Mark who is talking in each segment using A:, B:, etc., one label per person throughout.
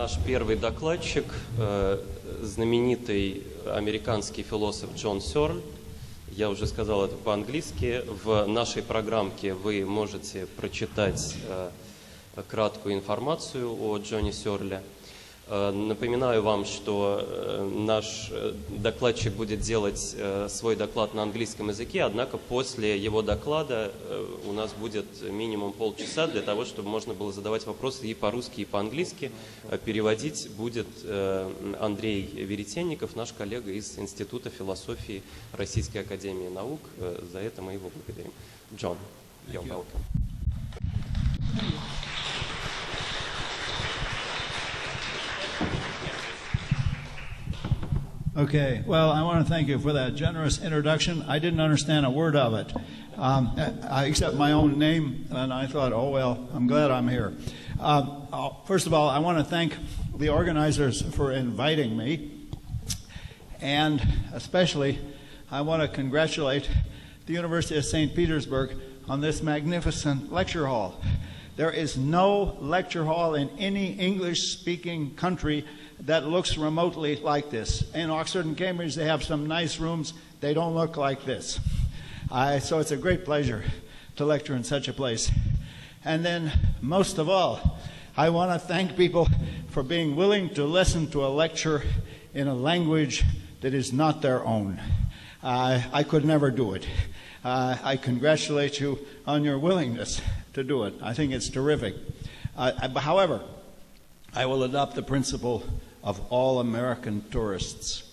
A: Наш первый докладчик, знаменитый американский философ Джон Searle. Я уже сказал это по-английски. В нашей программке вы можете прочитать краткую информацию о Джоне Сёрле. Напоминаю вам, что наш докладчик будет делать свой доклад на английском языке, однако после его доклада у нас будет минимум полчаса для того, чтобы можно было задавать вопросы и по-русски, и по-английски. Переводить будет Андрей Веретенников, наш коллега из Института философии Российской академии наук. За это мы его благодарим. Джон, you're welcome.
B: Okay, well, I want to thank you for that generous introduction. I didn't understand a word of it, except my own name, and I thought, oh, well, I'm glad I'm here. First of all, I want to thank the organizers for inviting me, and especially I want to congratulate the University of Saint-Petersburg on this magnificent lecture hall. There is no lecture hall in any English-speaking country that looks remotely like this. In Oxford and Cambridge, they have some nice rooms. They don't look like this. So it's a great pleasure to lecture in such a place. And then, most of all, I want to thank people for being willing to listen to a lecture in a language that is not their own. I could never do it. I congratulate you on your willingness to do it. I think it's terrific. However, I will adopt the principle of all American tourists.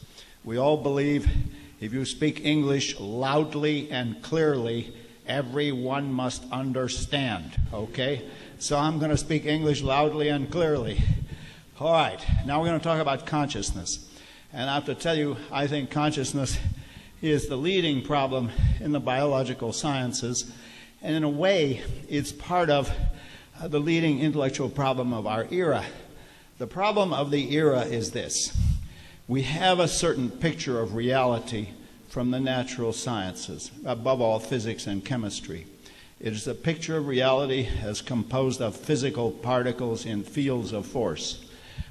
B: We all believe if you speak English loudly and clearly, everyone must understand, okay? So I'm going to speak English loudly and clearly. All right, now we're going to talk about consciousness. And I have to tell you, I think consciousness is the leading problem in the biological sciences. And in a way, it's part of the leading intellectual problem of our era. The problem of the era is this. We have a certain picture of reality from the natural sciences, above all physics and chemistry. It is a picture of reality as composed of physical particles in fields of force.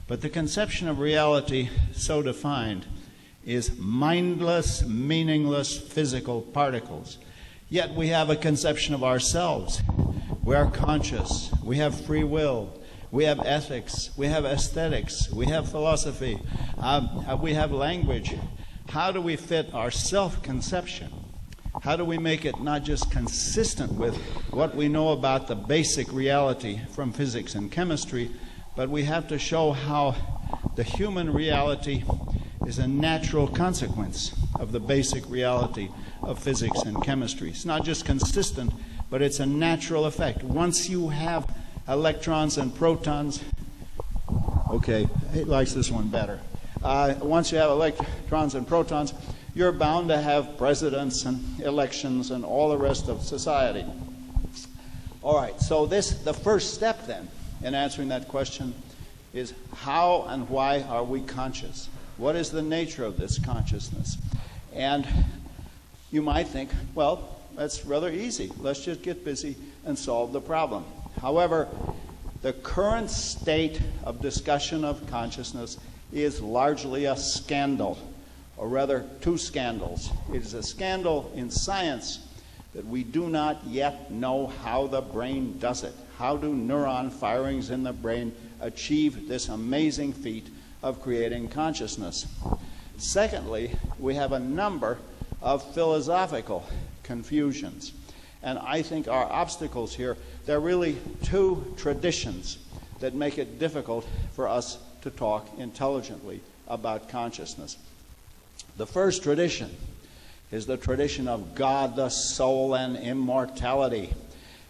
B: But the conception of reality so defined is mindless, meaningless physical particles. Yet we have a conception of ourselves. We are conscious. We have free will. We have ethics. We have aesthetics. We have philosophy. We have language. How do we fit our self-conception? How do we make it not just consistent with what we know about the basic reality from physics and chemistry, but we have to show how the human reality is a natural consequence of the basic reality of physics and chemistry. It's not just consistent, but it's a natural effect. Once you have electrons and protons, okay, he likes this one better. Once you have electrons and protons, you're bound to have presidents and elections and all the rest of society. All right, so the first step then in answering that question is how and why are we conscious? What is the nature of this consciousness? And you might think, well, that's rather easy. Let's just get busy and solve the problem. However, the current state of discussion of consciousness is largely a scandal, or rather two scandals. It is a scandal in science that we do not yet know how the brain does it. How do neuron firings in the brain achieve this amazing feat of creating consciousness? Secondly, we have a number of philosophical confusions. And I think our obstacles here, there are really two traditions that make it difficult for us to talk intelligently about consciousness. The first tradition is the tradition of God, the soul, and immortality.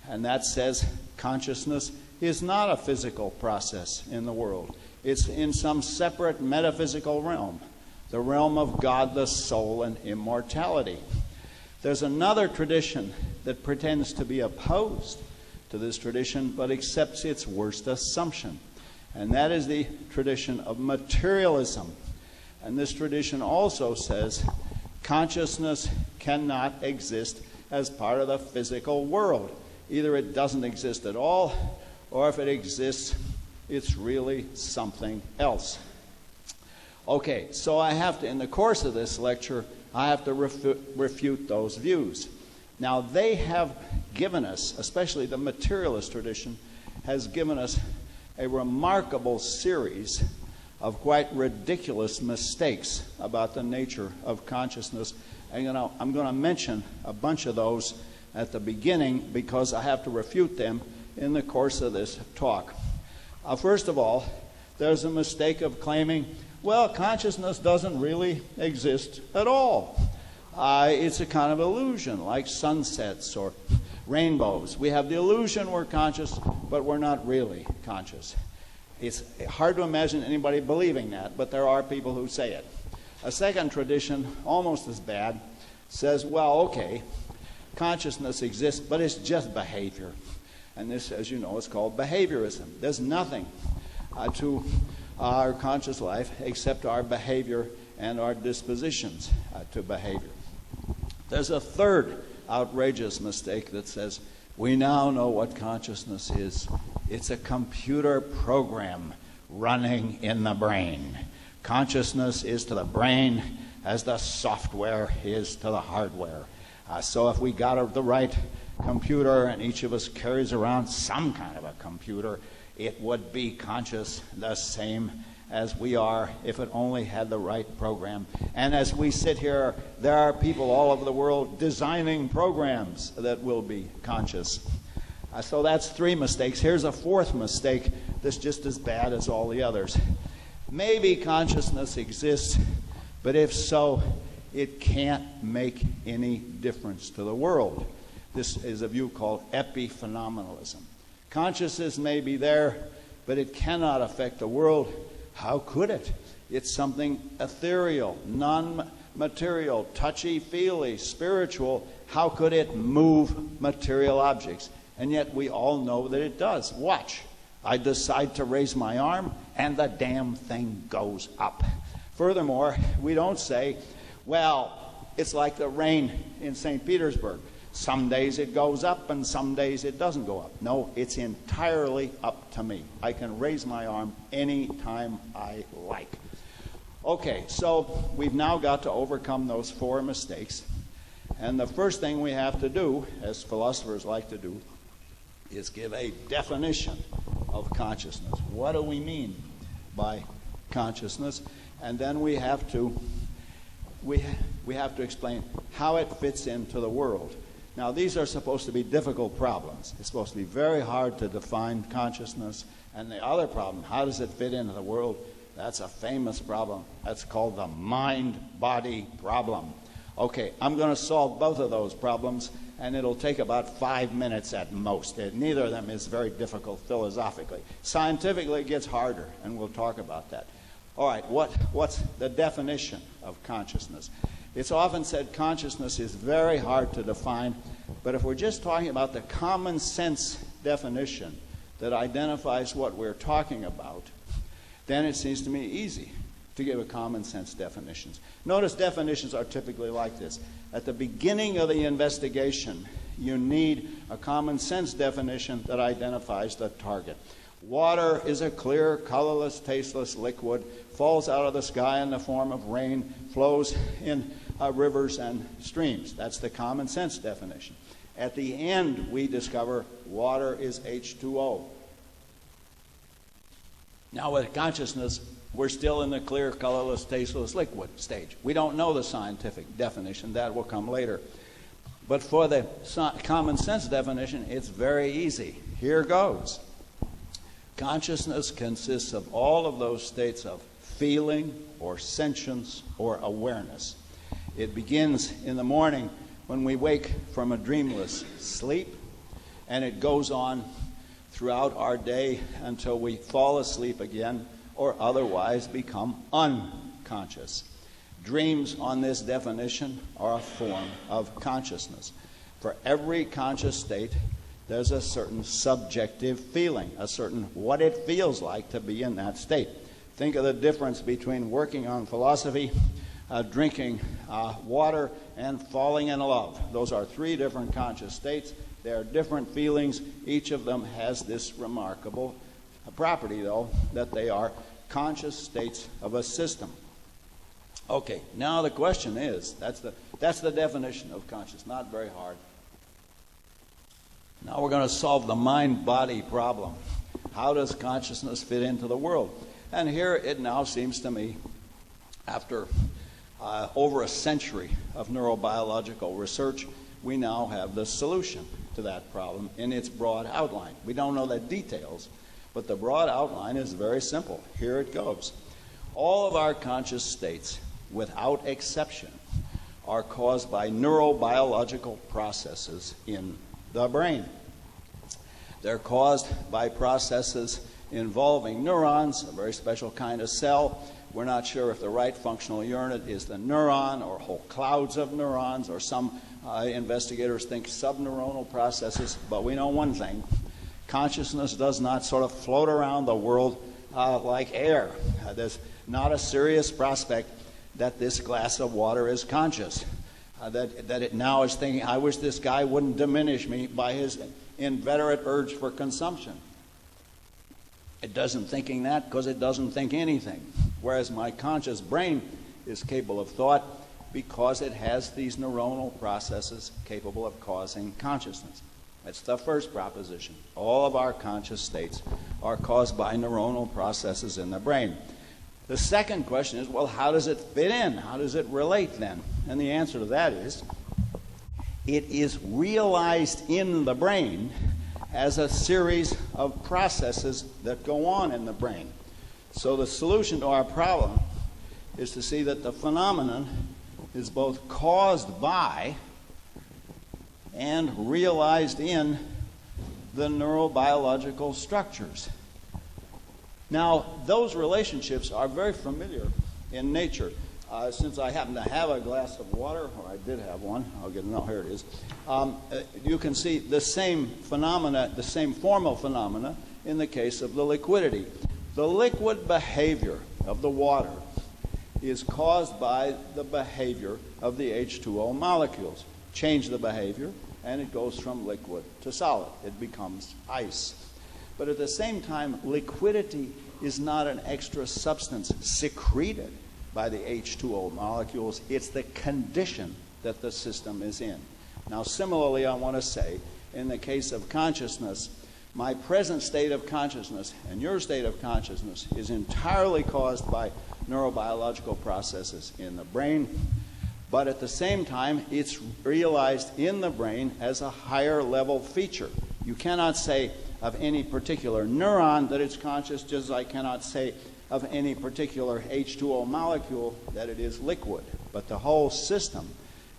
B: And that says consciousness is not a physical process in the world. It's in some separate metaphysical realm, the realm of God, the soul, and immortality. There's another tradition that pretends to be opposed to this tradition, but accepts its worst assumption. And that is the tradition of materialism. And this tradition also says consciousness cannot exist as part of the physical world. Either it doesn't exist at all, or if it exists, It's really something else. Okay, so I have to, in the course of this lecture, I have to refute those views. Now, they have given us, especially the materialist tradition, has given us a remarkable series of quite ridiculous mistakes about the nature of consciousness. And I'm going to mention a bunch of those at the beginning because I have to refute them in the course of this talk. First of all, there's a mistake of claiming, well, consciousness doesn't really exist at all. It's a kind of illusion, like sunsets or rainbows. We have the illusion we're conscious, but we're not really conscious. It's hard to imagine anybody believing that, but there are people who say it. A second tradition, almost as bad, says, well, okay, consciousness exists, but it's just behavior. And this, as you know, is called behaviorism. There's nothing to our conscious life except our behavior and our dispositions to behavior. There's a third outrageous mistake that says, we now know what consciousness is. It's a computer program running in the brain. Consciousness is to the brain as the software is to the hardware. So if we got the right computer and each of us carries around some kind of a computer, it would be conscious the same as we are if it only had the right program. And as we sit here, there are people all over the world designing programs that will be conscious. So that's three mistakes. Here's a fourth mistake that's just as bad as all the others. Maybe consciousness exists, but if so, it can't make any difference to the world. This is a view called epiphenomenalism. Consciousness may be there, but it cannot affect the world. How could it? It's something ethereal, non-material, touchy-feely, spiritual. How could it move material objects? And yet we all know that it does. Watch. I decide to raise my arm, and the damn thing goes up. Furthermore, we don't say, well, it's like the rain in St. Petersburg. Some days it goes up and some days it doesn't go up. No, it's entirely up to me. I can raise my arm any time I like. Okay, so we've now got to overcome those four mistakes. And the first thing we have to do, as philosophers like to do, is give a definition of consciousness. What do we mean by consciousness? And then we have to explain how it fits into the world. Now, these are supposed to be difficult problems. It's supposed to be very hard to define consciousness. And the other problem, how does it fit into the world? That's a famous problem. That's called the mind-body problem. Okay, I'm going to solve both of those problems, and it'll take about 5 minutes at most. Neither of them is very difficult philosophically. Scientifically, it gets harder, and we'll talk about that. All right, what's the definition of consciousness? It's often said consciousness is very hard to define, but if we're just talking about the common sense definition that identifies what we're talking about, then it seems to me easy to give a common sense definition. Notice definitions are typically like this. At the beginning of the investigation, you need a common sense definition that identifies the target. Water is a clear, colorless, tasteless liquid, falls out of the sky in the form of rain, flows in rivers and streams. That's the common sense definition. At the end, we discover water is H2O. Now, with consciousness, we're still in the clear, colorless, tasteless liquid stage. We don't know the scientific definition. That will come later. But for the common sense definition, it's very easy. Here goes. Consciousness consists of all of those states of feeling or sentience or awareness. It begins in the morning when we wake from a dreamless sleep, and it goes on throughout our day until we fall asleep again or otherwise become unconscious. Dreams on this definition are a form of consciousness. For every conscious state, there's a certain subjective feeling, a certain what it feels like to be in that state. Think of the difference between working on philosophy, drinking water, and falling in love. Those are three different conscious states. They are different feelings. Each of them has this remarkable property, though, that they are conscious states of a system. Okay, now the question is, that's the definition of conscious, not very hard. Now we're going to solve the mind-body problem. How does consciousness fit into the world? And here it now seems to me, after over a century of neurobiological research, we now have the solution to that problem in its broad outline. We don't know the details, but the broad outline is very simple. Here it goes. All of our conscious states, without exception, are caused by neurobiological processes in the brain. They're caused by processes involving neurons, a very special kind of cell. We're not sure if the right functional unit is the neuron or whole clouds of neurons, or some investigators think subneuronal processes, but we know one thing. Consciousness does not sort of float around the world like air. There's not a serious prospect that this glass of water is conscious, that it now is thinking, I wish this guy wouldn't diminish me by his inveterate urge for consumption. It doesn't thinking that because it doesn't think anything. Whereas my conscious brain is capable of thought because it has these neuronal processes capable of causing consciousness. That's the first proposition. All of our conscious states are caused by neuronal processes in the brain. The second question is, well, how does it fit in? How does it relate then? And the answer to that is, it is realized in the brain as a series of processes that go on in the brain. So the solution to our problem is to see that the phenomenon is both caused by and realized in the neurobiological structures. Now, those relationships are very familiar in nature. Since I happen to have a glass of water, or I did have one, I'll get it now, here it is. You can see the same phenomena, the same formal phenomena in the case of the liquidity. The liquid behavior of the water is caused by the behavior of the H2O molecules. Change the behavior, and it goes from liquid to solid. It becomes ice. But at the same time, liquidity is not an extra substance secreted by the H2O molecules. It's the condition that the system is in. Now, similarly, I want to say, in the case of consciousness, my present state of consciousness and your state of consciousness is entirely caused by neurobiological processes in the brain, but at the same time, it's realized in the brain as a higher level feature. You cannot say of any particular neuron that it's conscious, just as I cannot say of any particular H2O molecule that it is liquid. But the whole system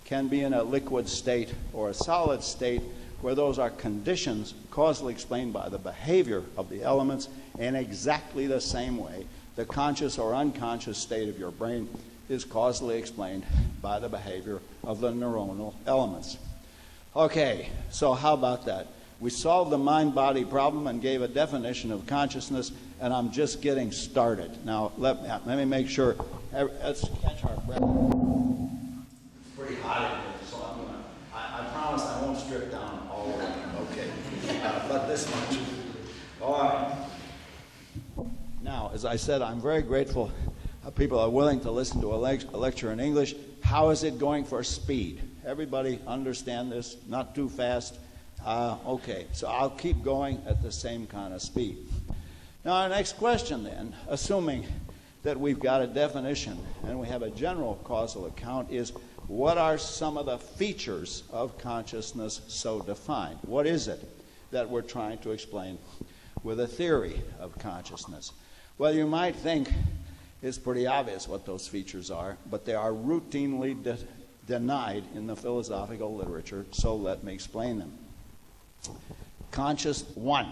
B: can be in a liquid state or a solid state where those are conditions causally explained by the behavior of the elements, in exactly the same way the conscious or unconscious state of your brain is causally explained by the behavior of the neuronal elements. Okay, so how about that? We solved the mind-body problem and gave a definition of consciousness, and I'm just getting started. Now, let me make sure. Let's catch our breath. It's pretty hot in here, so I promise I won't strip down all the way. Okay, but this much. All right. Now, as I said, I'm very grateful people are willing to listen to a lecture in English. How is it going for speed? Everybody understand this? Not too fast? Okay, so I'll keep going at the same kind of speed. Now, our next question then, assuming that we've got a definition and we have a general causal account, is what are some of the features of consciousness so defined? What is it that we're trying to explain with a theory of consciousness? Well, you might think it's pretty obvious what those features are, but they are routinely denied in the philosophical literature, so let me explain them. Conscious, one,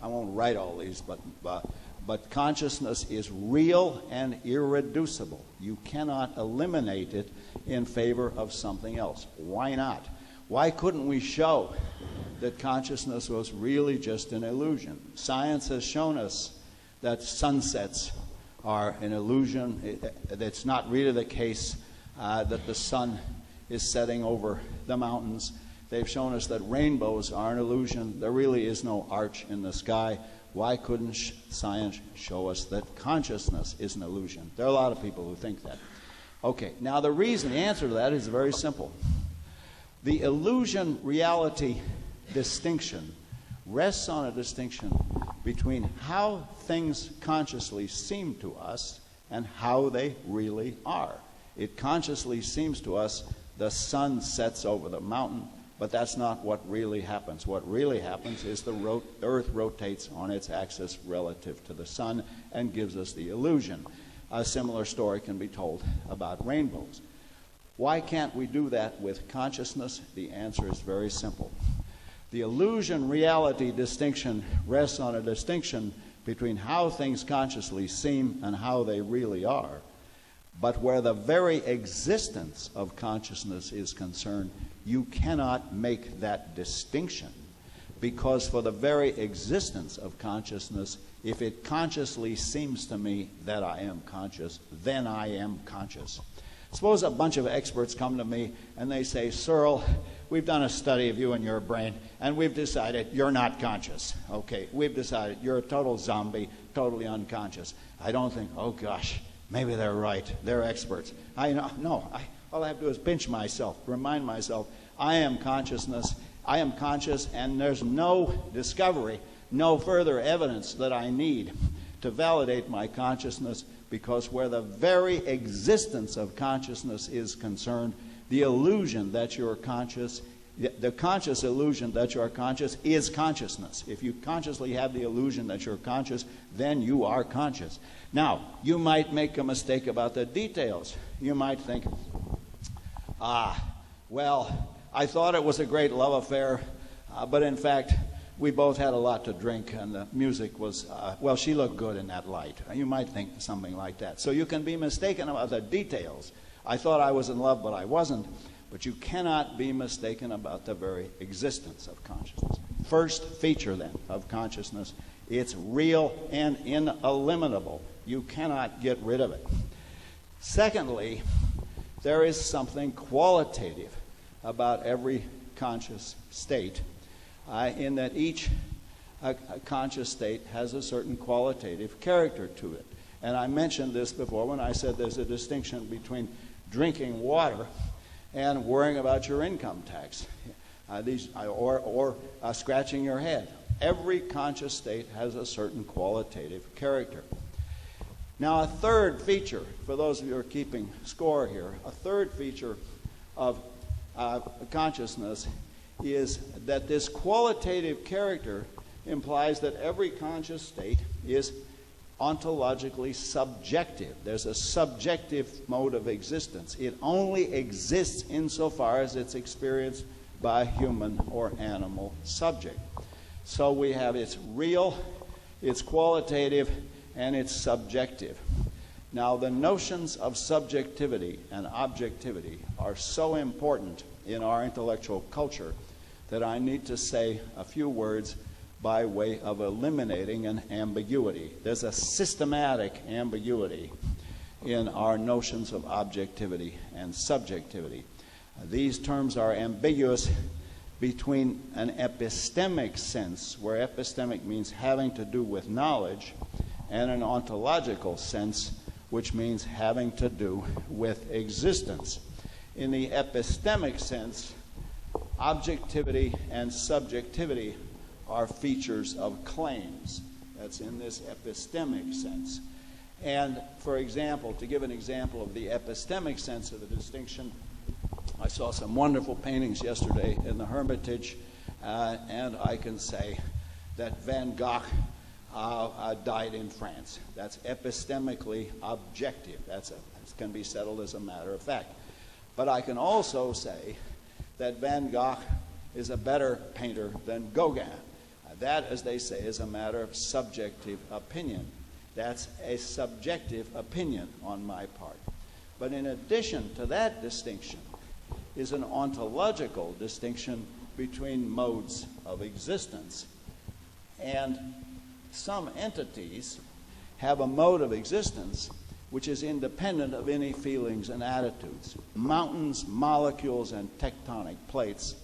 B: I won't write all these, but consciousness is real and irreducible. You cannot eliminate it in favor of something else. Why not? Why couldn't we show that consciousness was really just an illusion? Science has shown us that sunsets are an illusion. It's not really the case that the sun is setting over the mountains. They've shown us that rainbows are an illusion. There really is no arch in the sky. why couldn't science show us that consciousness is an illusion? There are a lot of people who think that. Okay, now the answer to that is very simple. The illusion-reality distinction rests on a distinction between how things consciously seem to us and how they really are. It consciously seems to us the sun sets over the mountain, but that's not what really happens. What really happens is the Earth rotates on its axis relative to the sun and gives us the illusion. A similar story can be told about rainbows. Why can't we do that with consciousness? The answer is very simple. The illusion-reality distinction rests on a distinction between how things consciously seem and how they really are. But where the very existence of consciousness is concerned, you cannot make that distinction, because for the very existence of consciousness, if it consciously seems to me that I am conscious, then I am conscious. Suppose a bunch of experts come to me and they say, Searle, we've done a study of you and your brain, and we've decided you're not conscious. Okay, we've decided you're a total zombie, totally unconscious. I don't think, oh gosh, maybe they're right. They're experts. All I have to do is pinch myself, remind myself, I am consciousness, I am conscious, and there's no discovery, no further evidence that I need to validate my consciousness, because where the very existence of consciousness is concerned, the illusion that you're conscious, the conscious illusion that you're conscious is consciousness. If you consciously have the illusion that you're conscious, then you are conscious. Now, you might make a mistake about the details. You might think, well, I thought it was a great love affair, but in fact, we both had a lot to drink, and the music was, well, she looked good in that light. You might think something like that. So you can be mistaken about the details. I thought I was in love, but I wasn't. But you cannot be mistaken about the very existence of consciousness. First feature, then, of consciousness, it's real and ineliminable. You cannot get rid of it. Secondly, there is something qualitative about every conscious state, in that each conscious state has a certain qualitative character to it. And I mentioned this before when I said there's a distinction between drinking water and worrying about your income tax, or scratching your head. Every conscious state has a certain qualitative character. Now, a third feature, for those of you who are keeping score here, a third feature of consciousness is that this qualitative character implies that every conscious state is ontologically subjective. There's a subjective mode of existence. It only exists insofar as it's experienced by a human or animal subject. So we have it's real, it's qualitative, and it's subjective. Now, the notions of subjectivity and objectivity are so important in our intellectual culture that I need to say a few words by way of eliminating an ambiguity. There's a systematic ambiguity in our notions of objectivity and subjectivity. These terms are ambiguous between an epistemic sense, where epistemic means having to do with knowledge, and an ontological sense, which means having to do with existence. In the epistemic sense, objectivity and subjectivity are features of claims. That's in this epistemic sense. And for example, to give an example of the epistemic sense of the distinction, I saw some wonderful paintings yesterday in the Hermitage, and I can say that Van Gogh died in France. That's epistemically objective. That can be settled as a matter of fact. But I can also say that Van Gogh is a better painter than Gauguin. That, as they say, is a matter of subjective opinion. That's a subjective opinion on my part. But in addition to that distinction is an ontological distinction between modes of existence. And some entities have a mode of existence which is independent of any feelings and attitudes. Mountains, molecules, and tectonic plates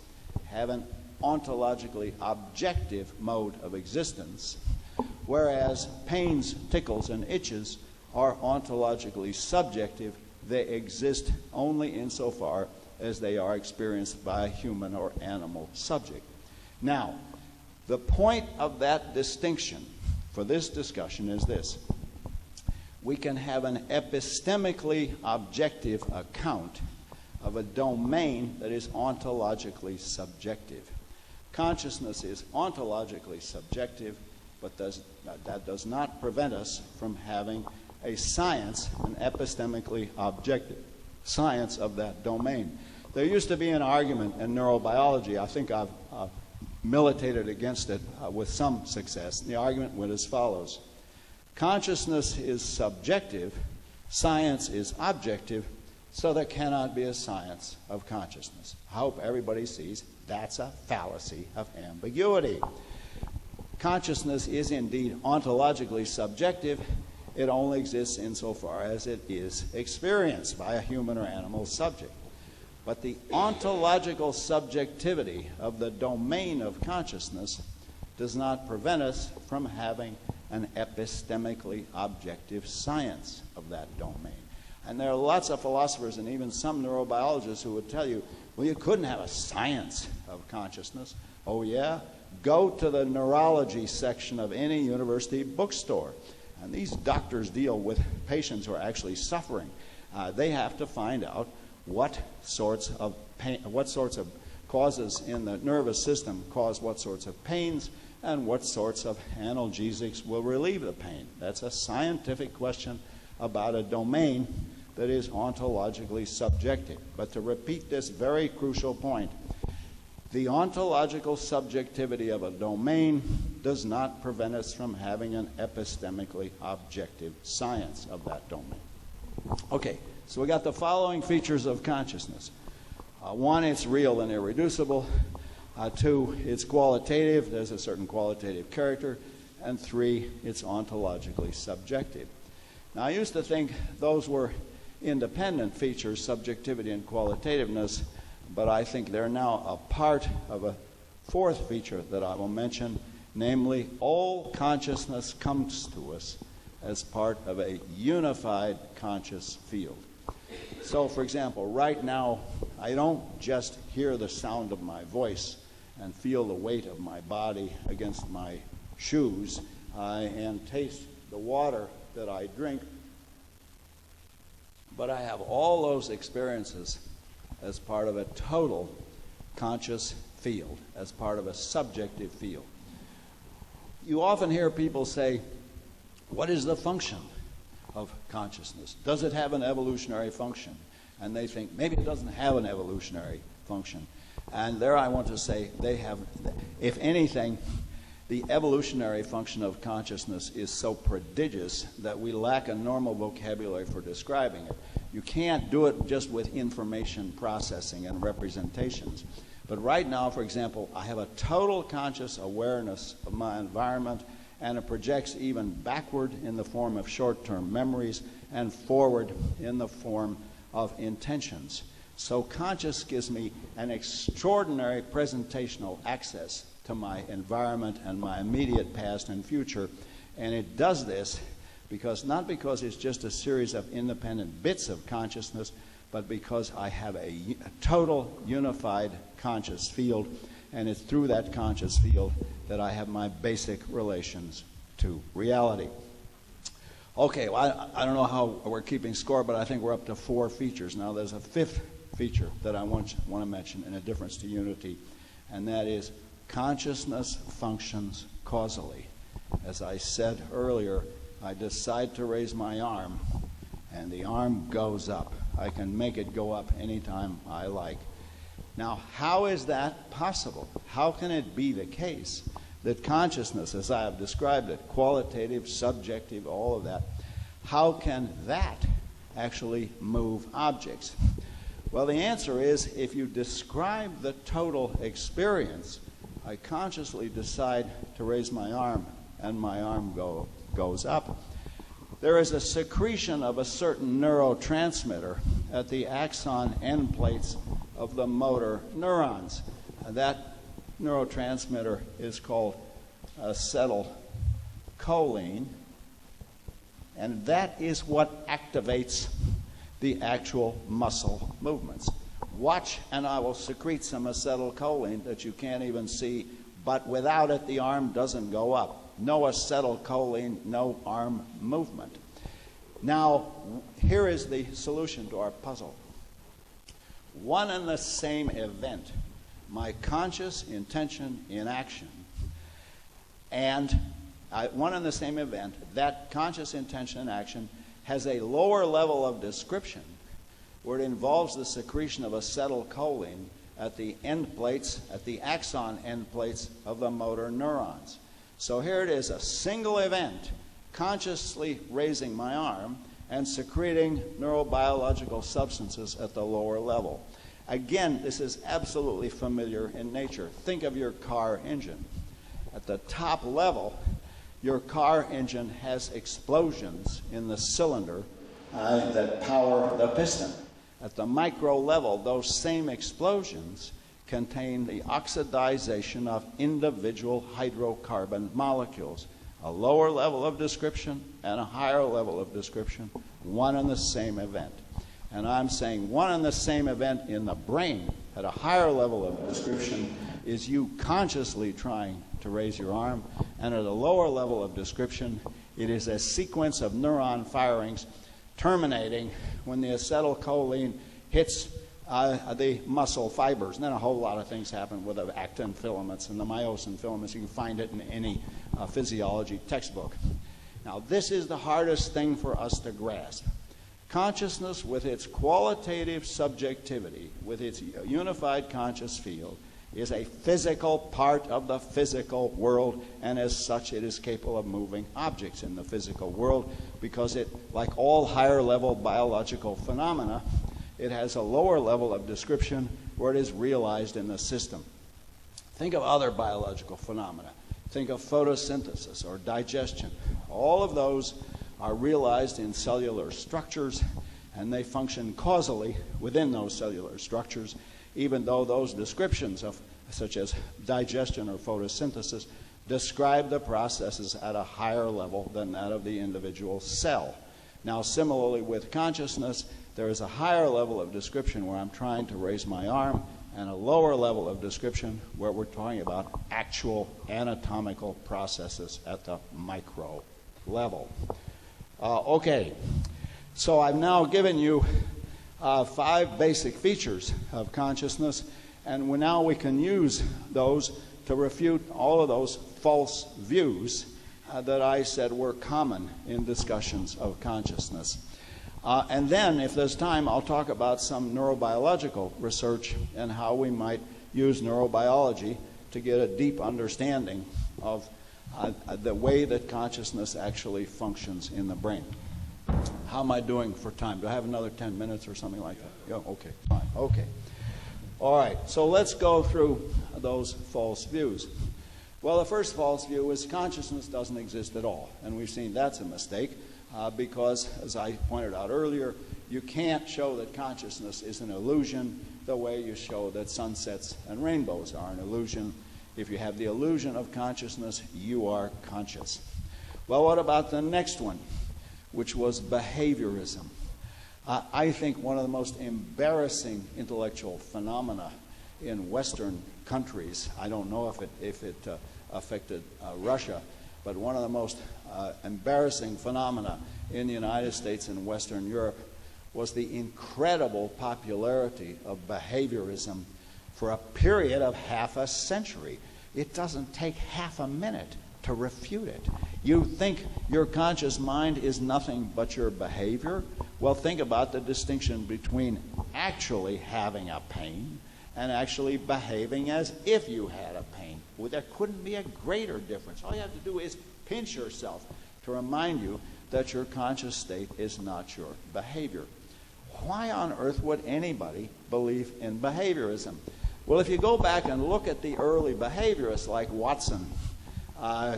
B: have an ontologically objective mode of existence, whereas pains, tickles, and itches are ontologically subjective. They exist only insofar as they are experienced by a human or animal subject. Now, the point of that distinction for this discussion is this. We can have an epistemically objective account of a domain that is ontologically subjective. Consciousness is ontologically subjective, but that does not prevent us from having a science, an epistemically objective science of that domain. There used to be an argument in neurobiology. I think I've militated against it with some success. The argument went as follows. Consciousness is subjective, science is objective, so there cannot be a science of consciousness. I hope everybody sees that's a fallacy of ambiguity. Consciousness is indeed ontologically subjective. It only exists insofar as it is experienced by a human or animal subject. But the ontological subjectivity of the domain of consciousness does not prevent us from having an epistemically objective science of that domain. And there are lots of philosophers and even some neurobiologists who would tell you, well, you couldn't have a science of consciousness. Oh, yeah? Go to the neurology section of any university bookstore. And these doctors deal with patients who are actually suffering. They have to find out what sorts of pain, what sorts of causes in the nervous system cause what sorts of pains, and what sorts of analgesics will relieve the pain. That's a scientific question about a domain that is ontologically subjective. But to repeat this very crucial point, the ontological subjectivity of a domain does not prevent us from having an epistemically objective science of that domain. Okay, so we got the following features of consciousness. One, it's real and irreducible. Two, it's qualitative. There's a certain qualitative character. And three, it's ontologically subjective. Now, I used to think those were independent features, subjectivity and qualitativeness, but I think they're now a part of a fourth feature that I will mention, namely, all consciousness comes to us as part of a unified conscious field. So, for example, right now, I don't just hear the sound of my voice and feel the weight of my body against my shoes and taste the water that I drink, but I have all those experiences as part of a total conscious field, as part of a subjective field. You often hear people say, what is the function of consciousness? Does it have an evolutionary function? And they think, maybe it doesn't have an evolutionary function. And there I want to say, they have, if anything, the evolutionary function of consciousness is so prodigious that we lack a normal vocabulary for describing it. You can't do it just with information processing and representations. But right now, for example, I have a total conscious awareness of my environment, and it projects even backward in the form of short-term memories and forward in the form of intentions. So conscious gives me an extraordinary presentational access to my environment and my immediate past and future. And it does this because, not because it's just a series of independent bits of consciousness, but because I have a total unified conscious field, and it's through that conscious field that I have my basic relations to reality. Okay, well, I don't know how we're keeping score, but I think we're up to 4 features. Now there's a 5th feature that I want to mention in a difference to unity, and that is consciousness functions causally. As I said earlier, I decide to raise my arm, and the arm goes up. I can make it go up anytime I like. Now, how is that possible? How can it be the case that consciousness, as I have described it, qualitative, subjective, all of that, how can that actually move objects? Well, the answer is, if you describe the total experience, I consciously decide to raise my arm, and my arm goes up. There is a secretion of a certain neurotransmitter at the axon end plates of the motor neurons. And that neurotransmitter is called acetylcholine. choline, and that is what activates the actual muscle movements. Watch, and I will secrete some acetylcholine that you can't even see, but without it, the arm doesn't go up. No acetylcholine, no arm movement. Now, here is the solution to our puzzle. One and the same event, my conscious intention in action, and one and the same event, that conscious intention in action has a lower level of description where it involves the secretion of acetylcholine at the end plates, at the axon end plates of the motor neurons. So here it is, a single event, consciously raising my arm and secreting neurobiological substances at the lower level. Again, this is absolutely familiar in nature. Think of your car engine. At the top level, your car engine has explosions in the cylinder that power the piston. At the micro level, those same explosions contain the oxidization of individual hydrocarbon molecules. A lower level of description and a higher level of description, one and the same event. And I'm saying one and the same event in the brain at a higher level of description is you consciously trying to raise your arm, and at a lower level of description, it is a sequence of neuron firings terminating when the acetylcholine hits the muscle fibers. And then a whole lot of things happen with the actin filaments and the myosin filaments. You can find it in any physiology textbook. Now, this is the hardest thing for us to grasp. Consciousness, with its qualitative subjectivity, with its unified conscious field, is a physical part of the physical world, and as such it is capable of moving objects in the physical world because it, like all higher level biological phenomena, it has a lower level of description where it is realized in the system. Think of other biological phenomena. Think of photosynthesis or digestion. All of those are realized in cellular structures, and they function causally within those cellular structures, even though those descriptions of such as digestion or photosynthesis describe the processes at a higher level than that of the individual cell. Now, similarly with consciousness, there is a higher level of description where I'm trying to raise my arm, and a lower level of description where we're talking about actual anatomical processes at the micro level. Okay, so I've now given you 5 basic features of consciousness, and now we can use those to refute all of those false views that I said were common in discussions of consciousness. And then, if there's time, I'll talk about some neurobiological research and how we might use neurobiology to get a deep understanding of the way that consciousness actually functions in the brain. How am I doing for time? Do I have another 10 minutes or something like that? Yeah, okay, fine. Okay. All right, so let's go through those false views. Well, the first false view is consciousness doesn't exist at all. And we've seen that's a mistake because, as I pointed out earlier, you can't show that consciousness is an illusion the way you show that sunsets and rainbows are an illusion. If you have the illusion of consciousness, you are conscious. Well, what about the next one, which was behaviorism? I think one of the most embarrassing intellectual phenomena in Western countries, I don't know if it affected Russia, but one of the most embarrassing phenomena in the United States and Western Europe was the incredible popularity of behaviorism for a period of half a century. It doesn't take half a minute to refute it. You think your conscious mind is nothing but your behavior? Well, think about the distinction between actually having a pain and actually behaving as if you had a pain. Well, there couldn't be a greater difference. All you have to do is pinch yourself to remind you that your conscious state is not your behavior. Why on earth would anybody believe in behaviorism? Well, if you go back and look at the early behaviorists like Watson,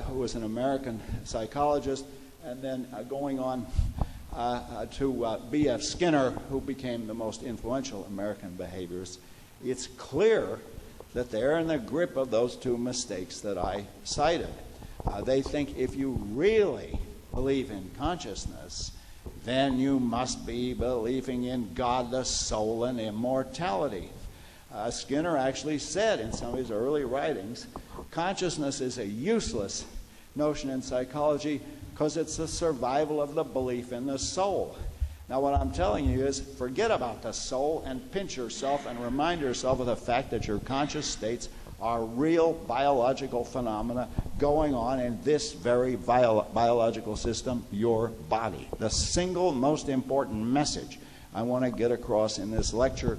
B: who was an American psychologist, and then going on to B.F. Skinner, who became the most influential American behaviorist, it's clear that they're in the grip of those two mistakes that I cited. They think if you really believe in consciousness, then you must be believing in God, the soul, and immortality. Skinner actually said in some of his early writings, consciousness is a useless notion in psychology because it's the survival of the belief in the soul. Now what I'm telling you is forget about the soul and pinch yourself and remind yourself of the fact that your conscious states are real biological phenomena going on in this very biological system, your body. The single most important message I want to get across in this lecture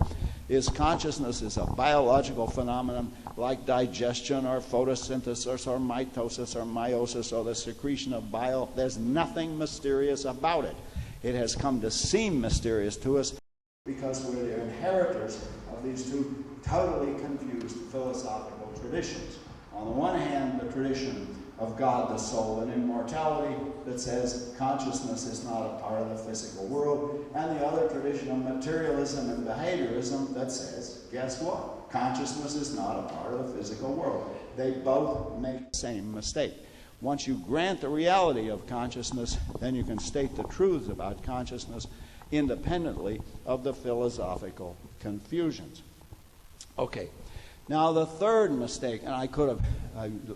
B: is consciousness is a biological phenomenon like digestion or photosynthesis or mitosis or meiosis or the secretion of bile. There's nothing mysterious about it. It has come to seem mysterious to us because we're the inheritors of these two totally confused philosophical traditions. On the one hand, the tradition of God, the soul, and immortality that says consciousness is not a part of the physical world, and the other tradition of materialism and behaviorism that says, guess what? Consciousness is not a part of the physical world. They both make the same mistake. Once you grant the reality of consciousness, then you can state the truths about consciousness independently of the philosophical confusions. Okay, now the third mistake, and I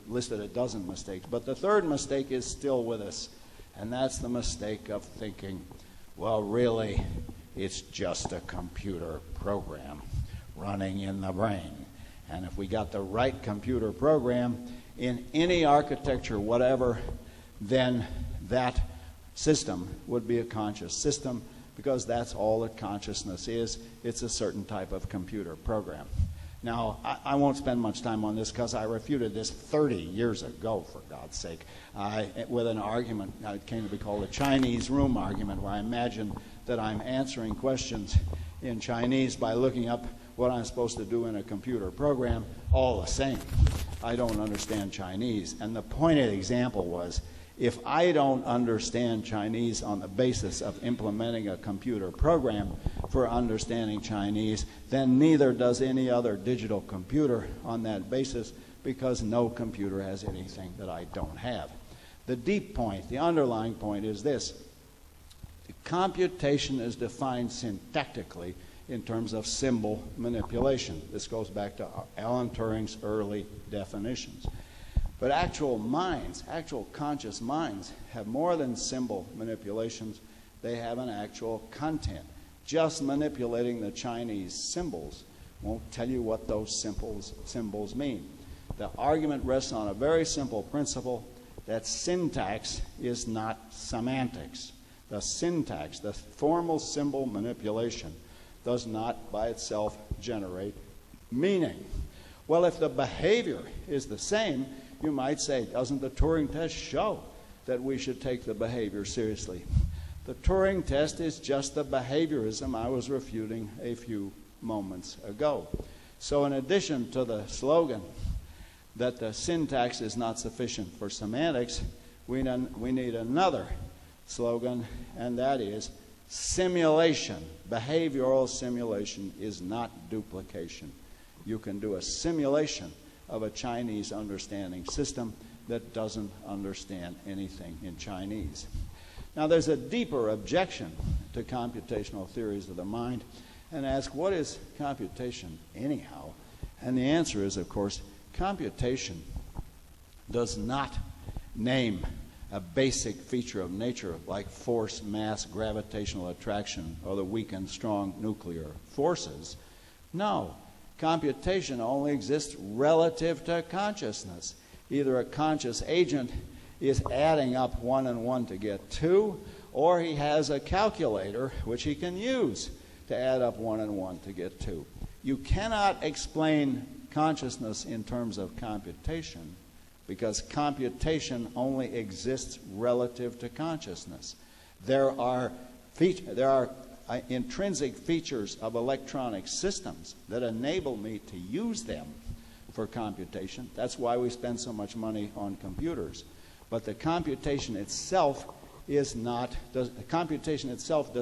B: listed a dozen mistakes, but the third mistake is still with us, and that's the mistake of thinking, well, really, it's just a computer program running in the brain. And if we got the right computer program in any architecture, whatever, then that system would be a conscious system because that's all that consciousness is. It's a certain type of computer program. Now, I won't spend much time on this because I refuted this 30 years ago, for God's sake, with an argument. It came to be called the Chinese room argument, where I imagine that I'm answering questions in Chinese by looking up what I'm supposed to do in a computer program. All the same, I don't understand Chinese. And the pointed example was, if I don't understand Chinese on the basis of implementing a computer program for understanding Chinese, then neither does any other digital computer on that basis, because no computer has anything that I don't have. The deep point, the underlying point is this. Computation is defined syntactically in terms of symbol manipulation. This goes back to Alan Turing's early definitions. But actual minds, actual conscious minds, have more than symbol manipulations. They have an actual content. Just manipulating the Chinese symbols won't tell you what those symbols mean. The argument rests on a very simple principle that syntax is not semantics. The syntax, the formal symbol manipulation, does not by itself generate meaning. Well, if the behavior is the same, you might say, doesn't the Turing test show that we should take the behavior seriously? The Turing test is just the behaviorism I was refuting a few moments ago. So in addition to the slogan that the syntax is not sufficient for semantics, we need another slogan, and that is simulation. Behavioral simulation is not duplication. You can do a simulation of a Chinese understanding system that doesn't understand anything in Chinese. Now, there's a deeper objection to computational theories of the mind, and ask, what is computation anyhow? And the answer is, of course, computation does not name a basic feature of nature like force, mass, gravitational attraction, or the weak and strong nuclear forces. No. Computation only exists relative to consciousness. Either a conscious agent is adding up 1 and 1 to get 2, or he has a calculator which he can use to add up 1 and 1 to get 2. You cannot explain consciousness in terms of computation because computation only exists relative to consciousness. There are intrinsic features of electronic systems that enable me to use them for computation. That's why we spend so much money on computers. But the computation itself does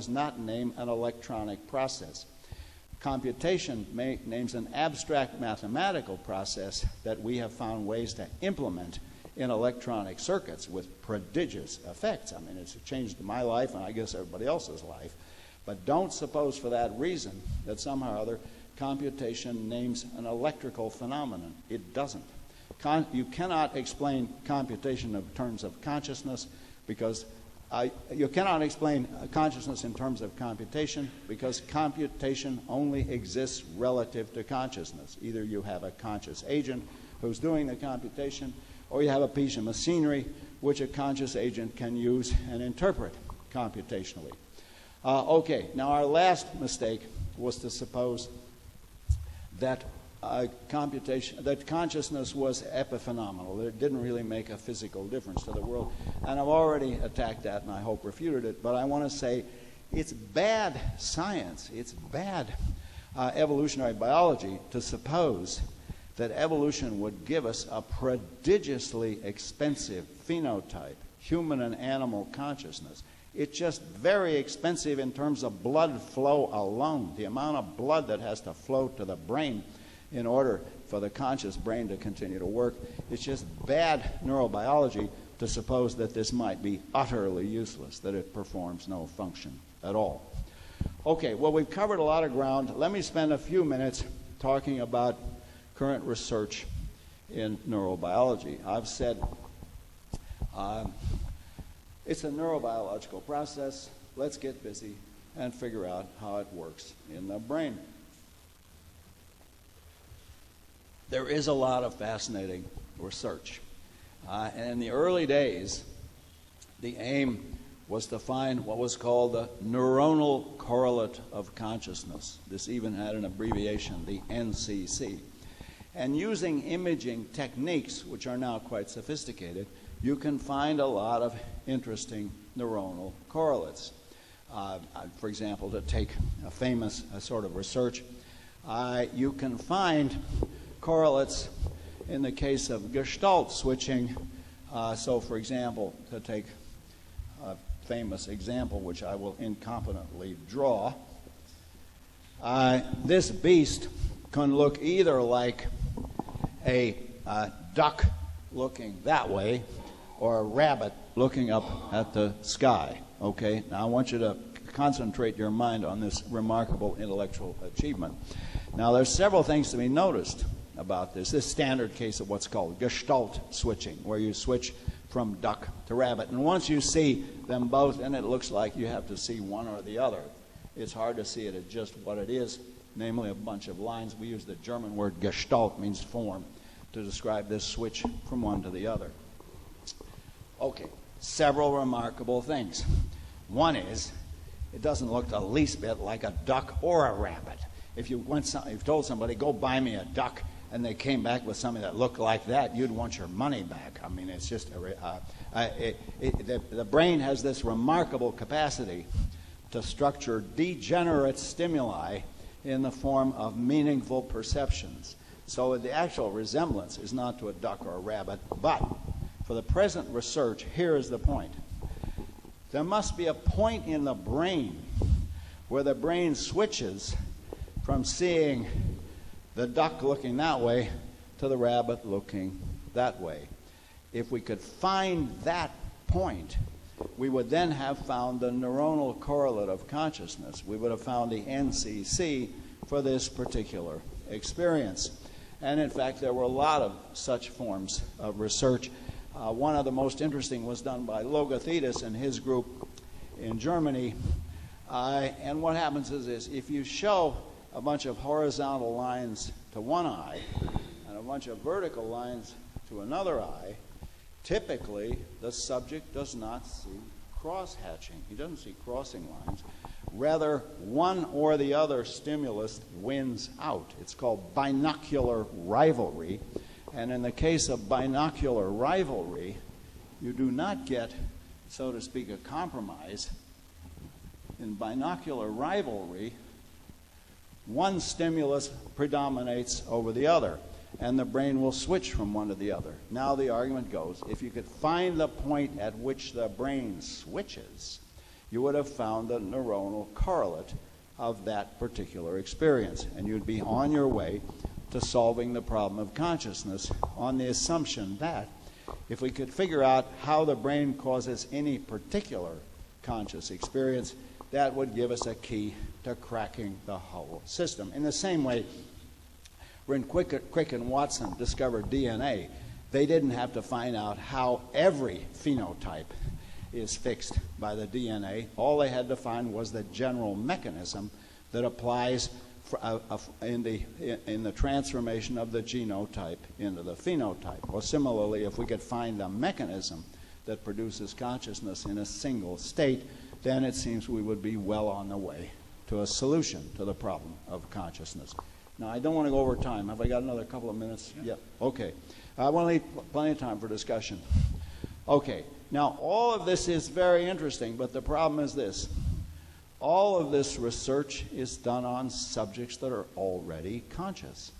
B: not name an electronic process. Computation names an abstract mathematical process that we have found ways to implement in electronic circuits with prodigious effects. I mean, it's changed my life and I guess everybody else's life. But don't suppose for that reason that somehow or other computation names an electrical phenomenon. It doesn't. You cannot explain computation in terms of consciousness because you cannot explain consciousness in terms of computation because computation only exists relative to consciousness. Either you have a conscious agent who's doing the computation, or you have a piece of machinery which a conscious agent can use and interpret computationally. Okay, now our last mistake was to suppose that consciousness was epiphenomenal, that it didn't really make a physical difference to the world. And I've already attacked that and I hope refuted it, but I want to say it's bad science, it's bad evolutionary biology to suppose that evolution would give us a prodigiously expensive phenotype, human and animal consciousness. It's just very expensive in terms of blood flow alone, the amount of blood that has to flow to the brain in order for the conscious brain to continue to work. It's just bad neurobiology to suppose that this might be utterly useless, that it performs no function at all. Okay, well, we've covered a lot of ground. Let me spend a few minutes talking about current research in neurobiology. I've said it's a neurobiological process. Let's get busy and figure out how it works in the brain. There is a lot of fascinating research. And in the early days, the aim was to find what was called the neuronal correlate of consciousness. This even had an abbreviation, the NCC. And using imaging techniques, which are now quite sophisticated, you can find a lot of interesting neuronal correlates. For example, to take a famous sort of research, you can find correlates in the case of Gestalt switching. So, for example, to take a famous example, which I will incompetently draw, this beast can look either like a duck looking that way or a rabbit looking up at the sky. Okay, now I want you to concentrate your mind on this remarkable intellectual achievement. Now there's several things to be noticed about this. This standard case of what's called Gestalt switching, where you switch from duck to rabbit. And once you see them both, and it looks like you have to see one or the other. It's hard to see it as just what it is, namely a bunch of lines. We use the German word Gestalt, means form, to describe this switch from one to the other. Okay, several remarkable things. One is, it doesn't look the least bit like a duck or a rabbit. If you told somebody, go buy me a duck, and they came back with something that looked like that, you'd want your money back. I mean, it's just, the brain has this remarkable capacity to structure degenerate stimuli in the form of meaningful perceptions. So the actual resemblance is not to a duck or a rabbit, but for the present research, here is the point. There must be a point in the brain where the brain switches from seeing the duck looking that way to the rabbit looking that way. If we could find that point, we would then have found the neuronal correlate of consciousness. We would have found the NCC for this particular experience. And in fact, there were a lot of such forms of research. One of the most interesting was done by Logothetis and his group in Germany. And what happens is this: if you show a bunch of horizontal lines to one eye and a bunch of vertical lines to another eye, typically the subject does not see cross-hatching. He doesn't see crossing lines. Rather, one or the other stimulus wins out. It's called binocular rivalry. And in the case of binocular rivalry, you do not get, so to speak, a compromise. In binocular rivalry, one stimulus predominates over the other, and the brain will switch from one to the other. Now the argument goes, if you could find the point at which the brain switches, you would have found the neuronal correlate of that particular experience, and you'd be on your way to solving the problem of consciousness on the assumption that If we could figure out how the brain causes any particular conscious experience, that would give us a key to cracking the whole system. In the same way, when Crick and Watson discovered DNA, they didn't have to find out how every phenotype is fixed by the DNA. All they had to find was the general mechanism that applies in the transformation of the genotype into the phenotype. Or similarly, if we could find the mechanism that produces consciousness in a single state, then it seems we would be well on the way to a solution to the problem of consciousness. Now, I don't want to go over time. Have I got another couple of minutes? Yeah. Okay. I want to leave plenty of time for discussion. Okay. Now, all of this is very interesting, but the problem is this. All of this research is done on subjects that are already conscious.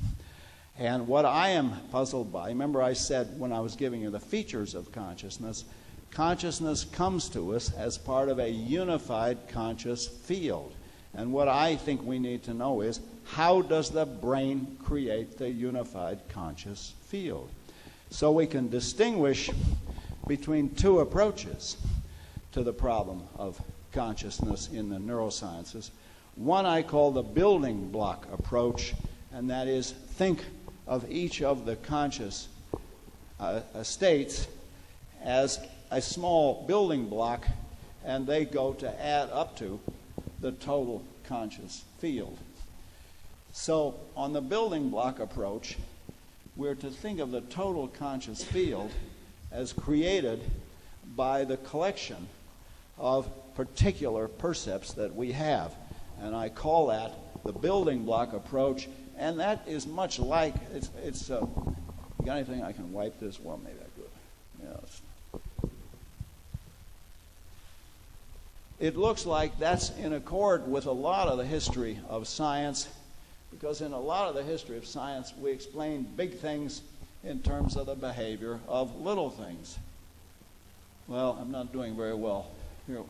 B: And what I am puzzled by, remember I said when I was giving you the features of consciousness, consciousness comes to us as part of a unified conscious field. And what I think we need to know is, how does the brain create the unified conscious field? So we can distinguish between two approaches to the problem of consciousness in the neurosciences. One I call the building block approach, and that is think of each of the conscious states as a small building block, and they go to add up to the total conscious field. So on the building block approach, we're to think of the total conscious field as created by the collection of particular percepts that we have. And I call that the building block approach, and that is much like, you got anything I can wipe this? Well, maybe I could. Yes. It looks like that's in accord with a lot of the history of science, because in a lot of the history of science, we explain big things in terms of the behavior of little things. Well, I'm not doing very well. Here,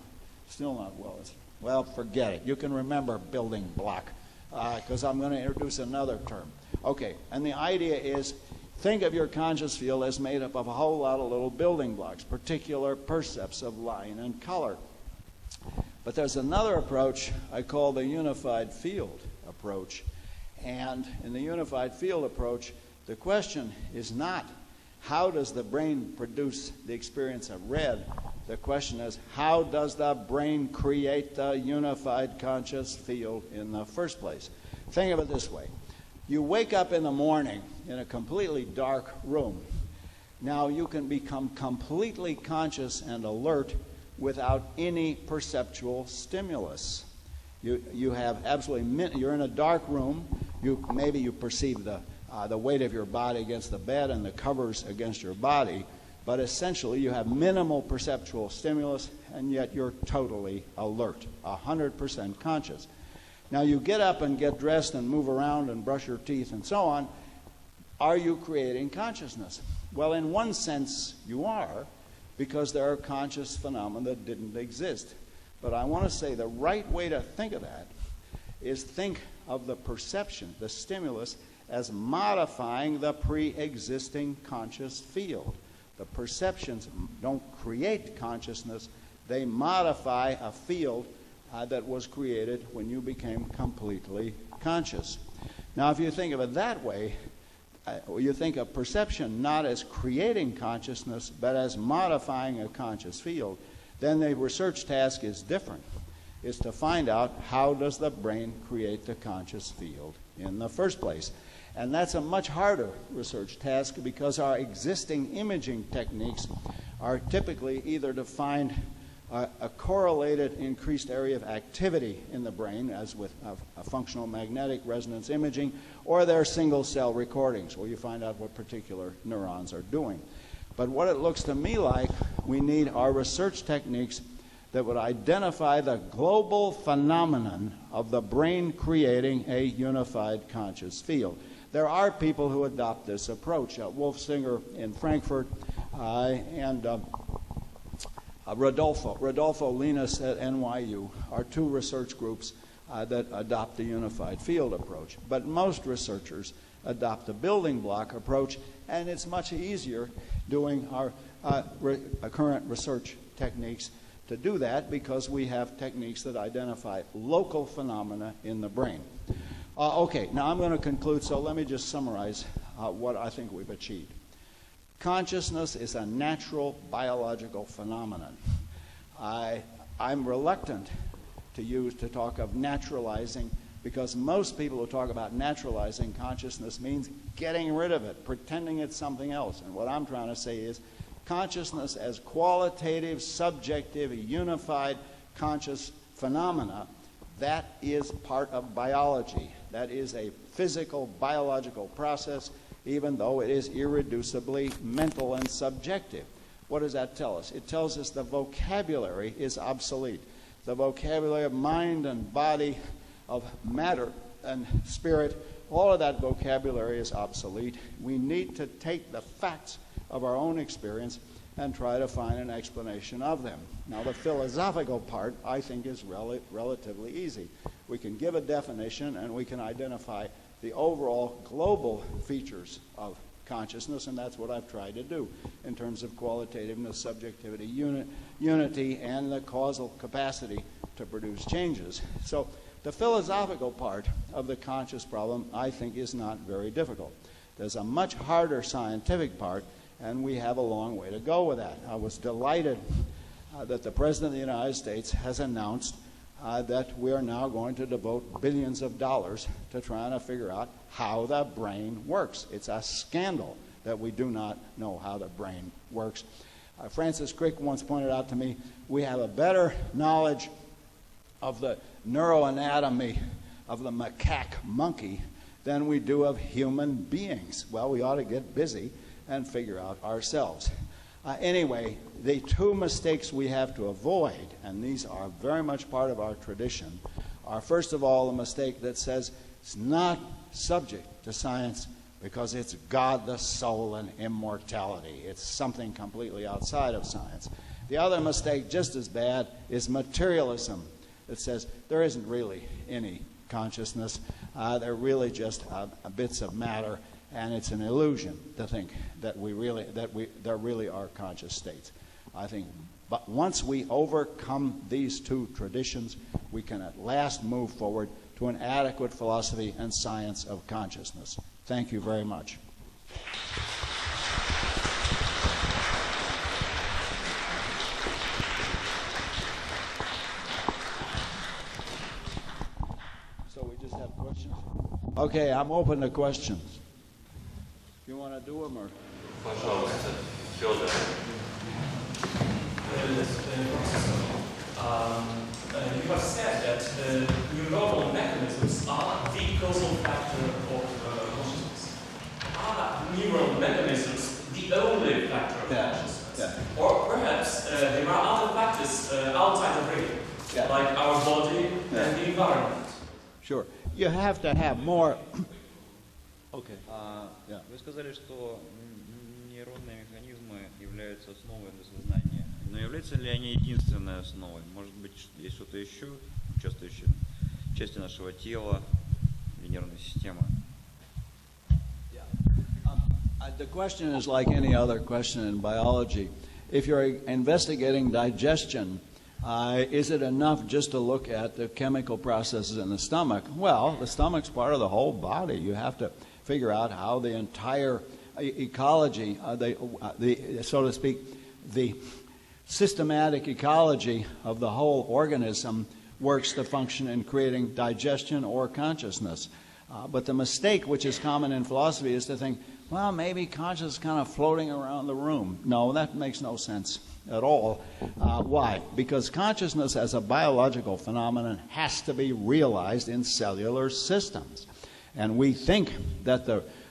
B: still not well. Well, forget it. You can remember building block, because I'm going to introduce another term. Okay, and the idea is, think of your conscious field as made up of a whole lot of little building blocks, particular percepts of line and color. But there's another approach I call the unified field approach. And in the unified field approach, the question is not how does the brain produce the experience of red. The question is, how does the brain create the unified conscious field in the first place? Think of it this way. You wake up in the morning in a completely dark room. Now you can become completely conscious and alert without any perceptual stimulus. You have absolutely, you're in a dark room. Maybe you perceive the weight of your body against the bed and the covers against your body, but essentially you have minimal perceptual stimulus, and yet you're totally alert, 100% conscious. Now you get up and get dressed and move around and brush your teeth and so on. Are you creating consciousness? Well, in one sense you are, because there are conscious phenomena that didn't exist. But I want to say the right way to think of that is think of the perception, the stimulus, as modifying the pre-existing conscious field. The perceptions don't create consciousness, they modify a field that was created when you became completely conscious. Now, if you think of it that way, you think of perception not as creating consciousness, but as modifying a conscious field, then the research task is different. It's to find out how does the brain create the conscious field in the first place. And that's a much harder research task, because our existing imaging techniques are typically either to find a correlated increased area of activity in the brain, as with a functional magnetic resonance imaging, or they're single cell recordings where you find out what particular neurons are doing. But what it looks to me like, we need our research techniques that would identify the global phenomenon of the brain creating a unified conscious field. There are people who adopt this approach. Wolfsinger in Frankfurt and Rodolfo Linus at NYU are two research groups that adopt the unified field approach. But most researchers adopt the building block approach, and it's much easier. doing our current research techniques to do that, because we have techniques that identify local phenomena in the brain. Okay, now I'm going to conclude, so let me just summarize what I think we've achieved. Consciousness is a natural biological phenomenon. I'm reluctant to talk of naturalizing, because most people who talk about naturalizing consciousness means getting rid of it, pretending it's something else. And what I'm trying to say is consciousness as qualitative, subjective, unified conscious phenomena, that is part of biology. That is a physical, biological process, even though it is irreducibly mental and subjective. What does that tell us? It tells us the vocabulary is obsolete. The vocabulary of mind and body, of matter and spirit, all of that vocabulary is obsolete. We need to take the facts of our own experience and try to find an explanation of them. Now, the philosophical part, I think, is relatively easy. We can give a definition and we can identify the overall global features of consciousness, and that's what I've tried to do in terms of qualitativeness, subjectivity, unity, and the causal capacity to produce changes. So the philosophical part of the conscious problem, I think, is not very difficult. There's a much harder scientific part, and we have a long way to go with that. I was delighted that the President of the United States has announced that we are now going to devote billions of dollars to trying to figure out how the brain works. It's a scandal that we do not know how the brain works. Francis Crick once pointed out to me, we have a better knowledge of the neuroanatomy of the macaque monkey than we do of human beings. Well, we ought to get busy and figure out ourselves. Anyway, the two mistakes we have to avoid, and these are very much part of our tradition, are first of all a mistake that says it's not subject to science because it's God, the soul, and immortality. It's something completely outside of science. The other mistake, just as bad, is materialism. It says there isn't really any consciousness. They're really just bits of matter, and it's an illusion to think that there really are conscious states. I think, but once we overcome these two traditions, we can at last move forward to an adequate philosophy and science of consciousness. Thank you very much. So we just have questions? Okay, I'm open to questions. You want to do them or?
A: Пожалуйста, Федор.
C: You have said that neuronal mechanisms are the causal factor of consciousness. Are neural mechanisms the only factor of consciousness?
B: Yeah.
C: Or perhaps there are other factors outside the brain, like our body and the environment?
B: Sure. You have to have more. Okay.
D: Вы сказали, что нейронные механизмы являются основой для сознания. Но являются ли они единственной основой? Может быть, есть что-то еще, участвующее в части нашего тела или нервной системы?
B: The question is like any other question in biology. If you're investigating digestion, is it enough just to look at the chemical processes in the stomach? Well, the stomach's part of the whole body. You have to figure out how the entire ecology, so to speak, the systematic ecology of the whole organism works to function in creating digestion or consciousness. But the mistake, which is common in philosophy, is to think, well, maybe consciousness is kind of floating around the room. No, that makes no sense at all. Why? Because consciousness as a biological phenomenon has to be realized in cellular systems. And we think that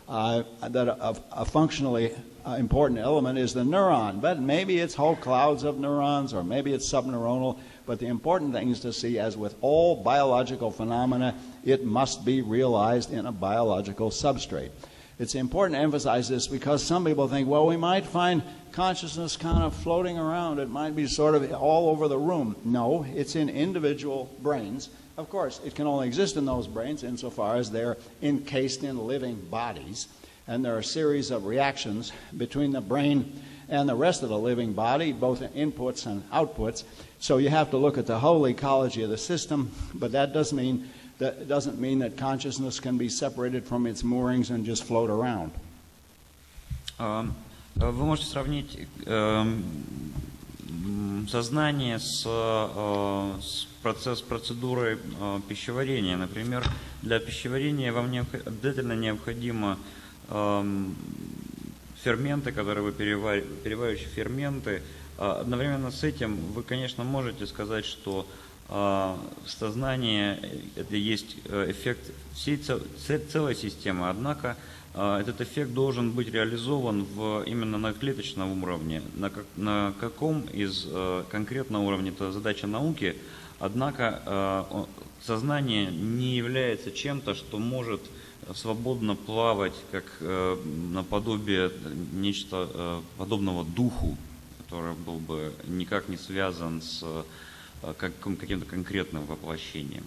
B: a functionally important element is the neuron, but maybe it's whole clouds of neurons, or maybe it's subneuronal. But the important thing is to see, as with all biological phenomena, it must be realized in a biological substrate. It's important to emphasize this because some people think, well, we might find consciousness kind of floating around. It might be sort of all over the room. No, it's in individual brains. Of course, it can only exist in those brains insofar as they're encased in living bodies. And there are a series of reactions between the brain and the rest of the living body, both inputs and outputs. So you have to look at the whole ecology of the system, but that doesn't mean that consciousness can be separated from its moorings and just float around.
D: Вы можете сравнить сознание с процедурой пищеварения. Например, для пищеварения вам обязательно необходимо ферменты, которые вы переваривающие ферменты. Одновременно с этим вы, конечно, можете сказать, что сознание это есть эффект всей целой системы, однако этот эффект должен быть реализован именно на клеточном уровне. На каком из конкретного уровня это задача науки, однако сознание не является чем-то, что может свободно плавать, как наподобие нечто подобного духу, который был бы никак не связан с каким-то конкретным воплощением.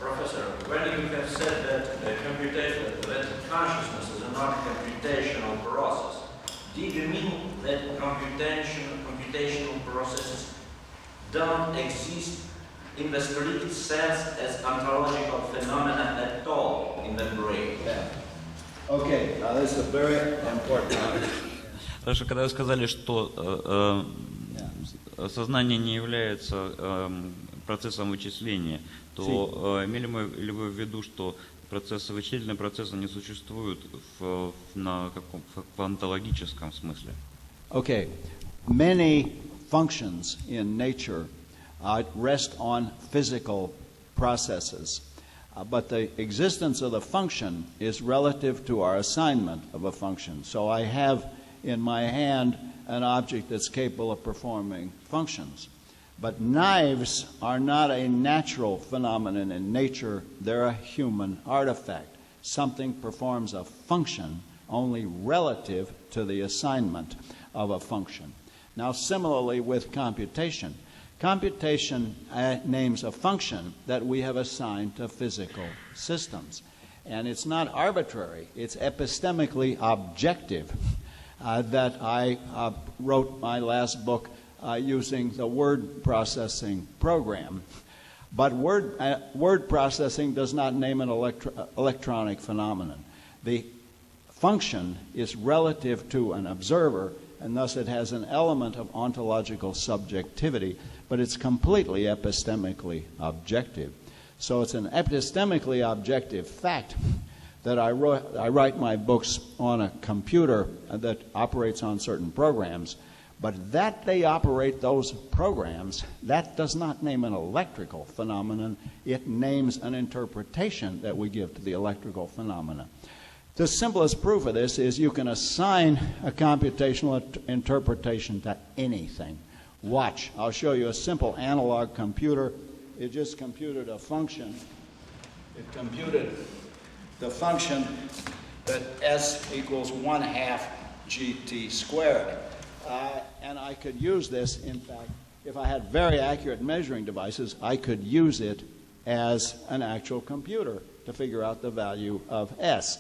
E: Professor, when you have said that consciousness is a non-computational process, did you mean that computational processes don't exist in the strict sense as ontological phenomena at all in the brain?
B: Yeah. Okay, now this is a very important point.
D: Потому что когда вы сказали, что сознание не является процессом вычисления, то имели ли вы в виду, что вычислительные процессы не существуют в онтологическом смысле?
B: Okay, many functions in nature rest on physical processes, but the existence of the function is relative to our assignment of a function. So I have in my hand an object that's capable of performing functions. But knives are not a natural phenomenon in nature, they're a human artifact. Something performs a function only relative to the assignment of a function. Now similarly with computation. Computation names a function that we have assigned to physical systems. And it's not arbitrary, it's epistemically objective. That I wrote my last book using the word processing program. But word processing does not name an electronic phenomenon. The function is relative to an observer, and thus it has an element of ontological subjectivity, but it's completely epistemically objective. So it's an epistemically objective fact that I write my books on a computer that operates on certain programs, but that they operate those programs, that does not name an electrical phenomenon, it names an interpretation that we give to the electrical phenomena. The simplest proof of this is you can assign a computational interpretation to anything. Watch, I'll show you a simple analog computer. It just computed a function. It computed the function that S equals 1/2 GT squared. And I could use this, in fact, if I had very accurate measuring devices, I could use it as an actual computer to figure out the value of S.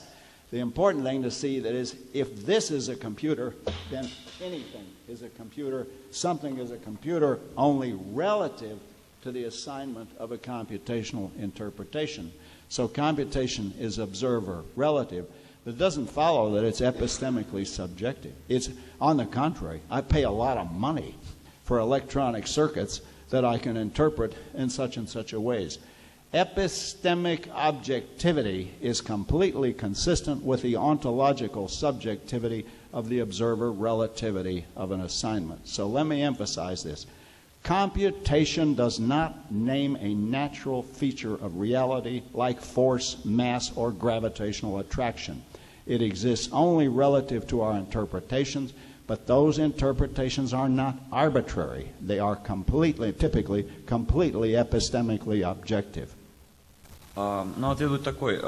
B: The important thing to see that is, if this is a computer, then anything is a computer. Something is a computer only relative to the assignment of a computational interpretation. So computation is observer relative. It doesn't follow that it's epistemically subjective. It's, on the contrary, I pay a lot of money for electronic circuits that I can interpret in such and such a ways. Epistemic objectivity is completely consistent with the ontological subjectivity of the observer relativity of an assignment. So let me emphasize this. Computation does not name a natural feature of reality like force, mass, or gravitational attraction. It exists only relative to our interpretations, but those interpretations are not arbitrary. They are typically completely epistemically objective.
D: Ну, ответ будет такой.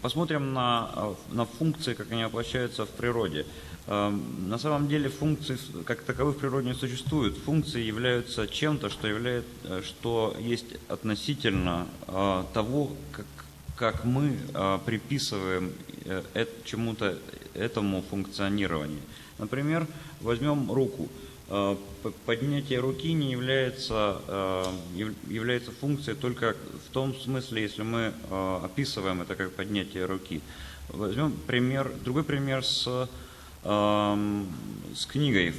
D: Посмотрим на функции, как они воплощаются в природе. На самом деле функции как таковых в природе не существуют. Функции являются чем-то, что есть относительно того, как мы приписываем чему-то этому функционированию. Например, возьмем руку. Поднятие руки не является функцией только в том смысле, если мы описываем это как поднятие руки. Возьмем другой пример с книгой.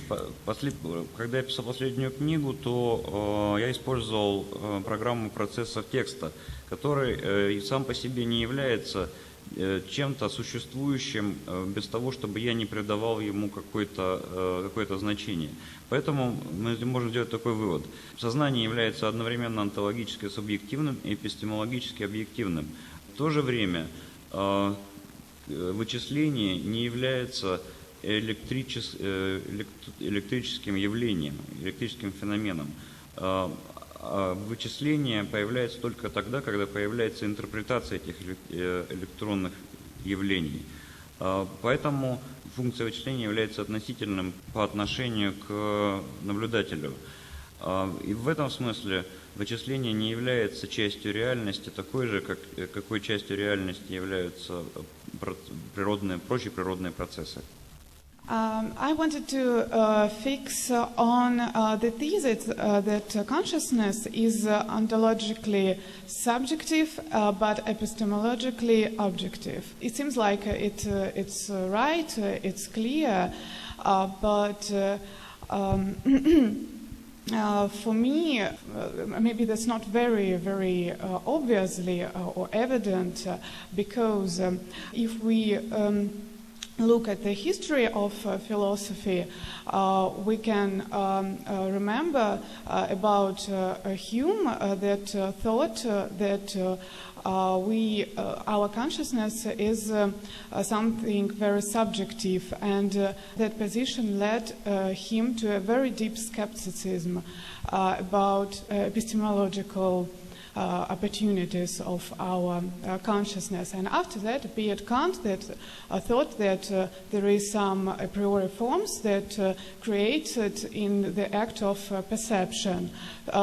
D: Когда я писал последнюю книгу, то я использовал программу процессов текста, который сам по себе не является чем-то существующим без того, чтобы я не придавал ему какое-то значение. Поэтому мы можем сделать такой вывод. Сознание является одновременно онтологически субъективным и эпистемологически объективным. В то же время вычисление не является электрическим явлением, электрическим феноменом. Вычисление появляется только тогда, когда появляется интерпретация этих электронных явлений. Поэтому функция вычисления является относительным по отношению к наблюдателю. И в этом смысле вычисление не является частью реальности, такой же, какой частью реальности являются прочие природные процессы.
F: I wanted to fix on the thesis that consciousness is ontologically subjective but epistemologically objective. It seems like it's right, it's clear, but for me, maybe that's not very obviously or evident, because if we look at the history of philosophy, we can remember about Hume that thought that our consciousness is something very subjective, and that position led him to a very deep skepticism about epistemological opportunities of our consciousness. And after that, be it Kant that thought that there is some a priori forms that created in the act of perception.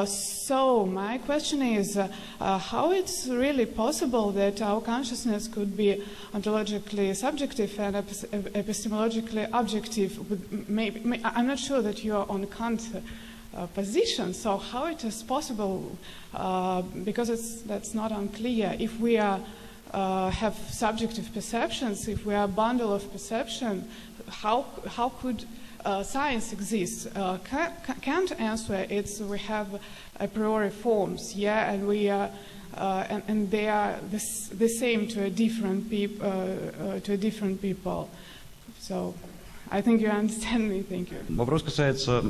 F: So my question is how it's really possible that our consciousness could be ontologically subjective and epistemologically objective? I'm not sure that you are on Kant position, so how it is possible, because that's not unclear. If we have subjective perceptions, if we are a bundle of perception, how could science exist? Kant answer it's we have a priori forms, yeah, and we are and they are the same to a different people. So I think you understand me. Thank you.
D: Вопрос касается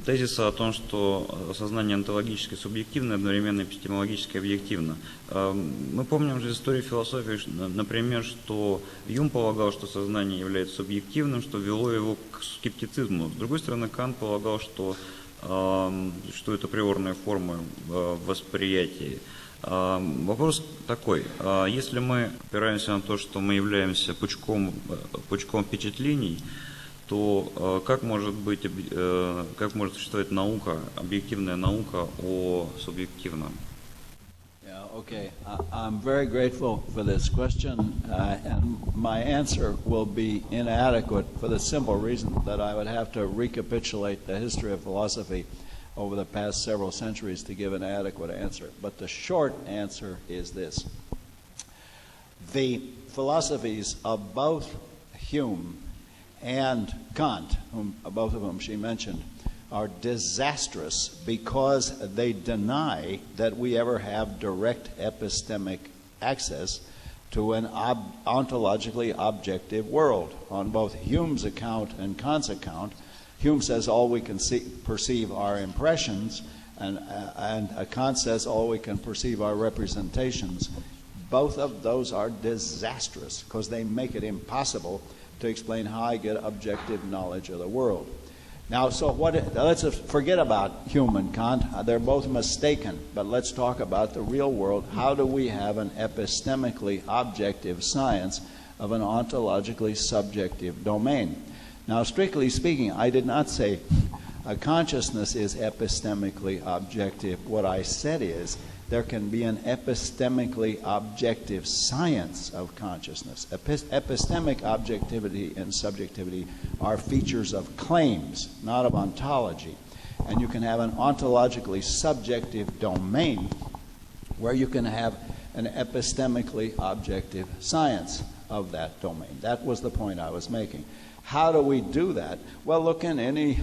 D: тезиса о том, что сознание онтологически субъективно, одновременно эпистемологически объективно. Мы помним из истории философии, например, что Юм полагал, что сознание является субъективным, что вело его к скептицизму. С другой стороны, Кант полагал, что это приорная форма восприятия. Вопрос такой: если мы опираемся на то, что мы являемся пучком впечатлений, то как может существовать наука, объективная наука о субъективном?
B: Okay, I'm very grateful for this question, and my answer will be inadequate for the simple reason that I would have to recapitulate the history of philosophy over the past several centuries to give an adequate answer. But the short answer is this. The philosophies of both Hume and Kant, both of whom she mentioned, are disastrous because they deny that we ever have direct epistemic access to an ontologically objective world. On both Hume's account and Kant's account, Hume says all we can perceive are impressions, and Kant says all we can perceive are representations. Both of those are disastrous because they make it impossible to explain how I get objective knowledge of the world. Now, so let's forget about Hume and Kant. They're both mistaken, but let's talk about the real world. How do we have an epistemically objective science of an ontologically subjective domain? Now, strictly speaking, I did not say consciousness is epistemically objective. What I said is there can be an epistemically objective science of consciousness. Epistemic objectivity and subjectivity are features of claims, not of ontology. And you can have an ontologically subjective domain where you can have an epistemically objective science of that domain. That was the point I was making. How do we do that? Well, look in any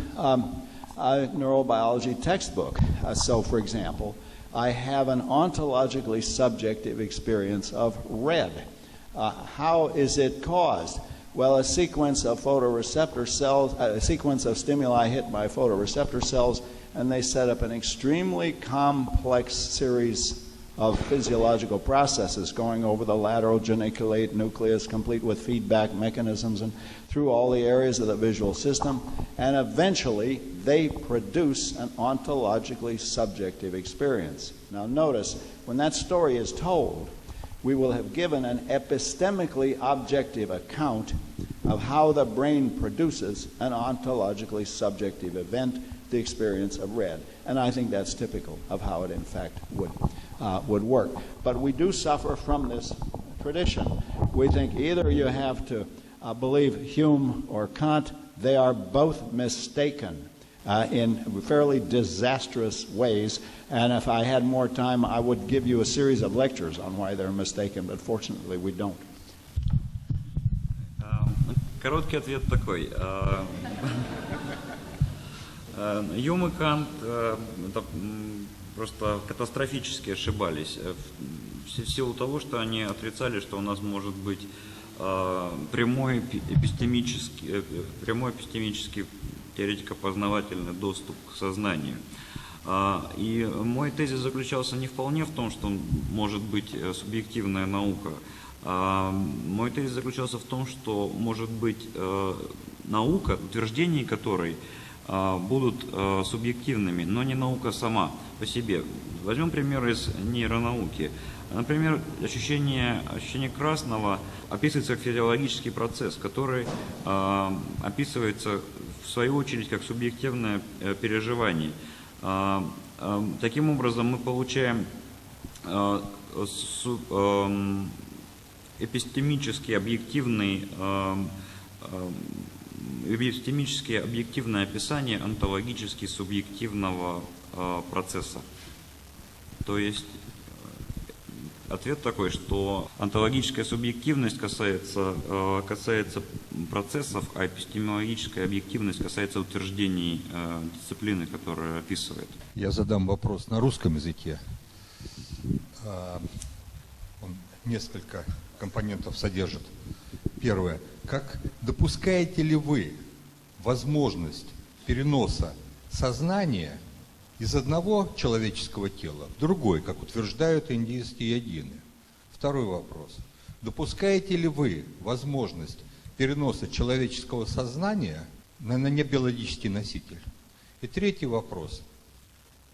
B: neurobiology textbook. So, for example, I have an ontologically subjective experience of red. How is it caused? Well, a sequence of photoreceptor cells, a sequence of stimuli hit by photoreceptor cells, and they set up an extremely complex series of physiological processes going over the lateral geniculate nucleus, complete with feedback mechanisms and through all the areas of the visual system, and eventually they produce an ontologically subjective experience. Now notice, when that story is told, we will have given an epistemically objective account of how the brain produces an ontologically subjective event, the experience of red. And I think that's typical of how it in fact would work. But we do suffer from this tradition. We think either you have to believe Hume or Kant. They are both mistaken in fairly disastrous ways. And if I had more time, I would give you a series of lectures on why they're mistaken, but fortunately we don't.
D: Короткий ответ такой. Юм и Кант просто катастрофически ошибались в силу того, что они отрицали, что у нас может быть прямой эпистемический теоретико-познавательный доступ к сознанию. И мой тезис заключался не вполне в том, что может быть субъективная наука. Мой тезис заключался в том, что может быть наука, утверждения которой будут субъективными, но не наука сама по себе. Возьмем пример из нейронауки. Например, ощущение красного описывается как физиологический процесс, который описывается в свою очередь как субъективное переживание. Таким образом, мы получаем эпистемически объективное описание онтологически субъективного процесса. То есть ответ такой, что онтологическая субъективность касается процессов, а эпистемологическая объективность касается утверждений дисциплины, которая описывает.
G: Я задам вопрос на русском языке. Он несколько компонентов содержит. Первое. Как допускаете ли вы возможность переноса сознания из одного человеческого тела в другой, как утверждают индийские йогины? Второй вопрос. Допускаете ли вы возможность переноса человеческого сознания на небиологический носитель? И третий вопрос,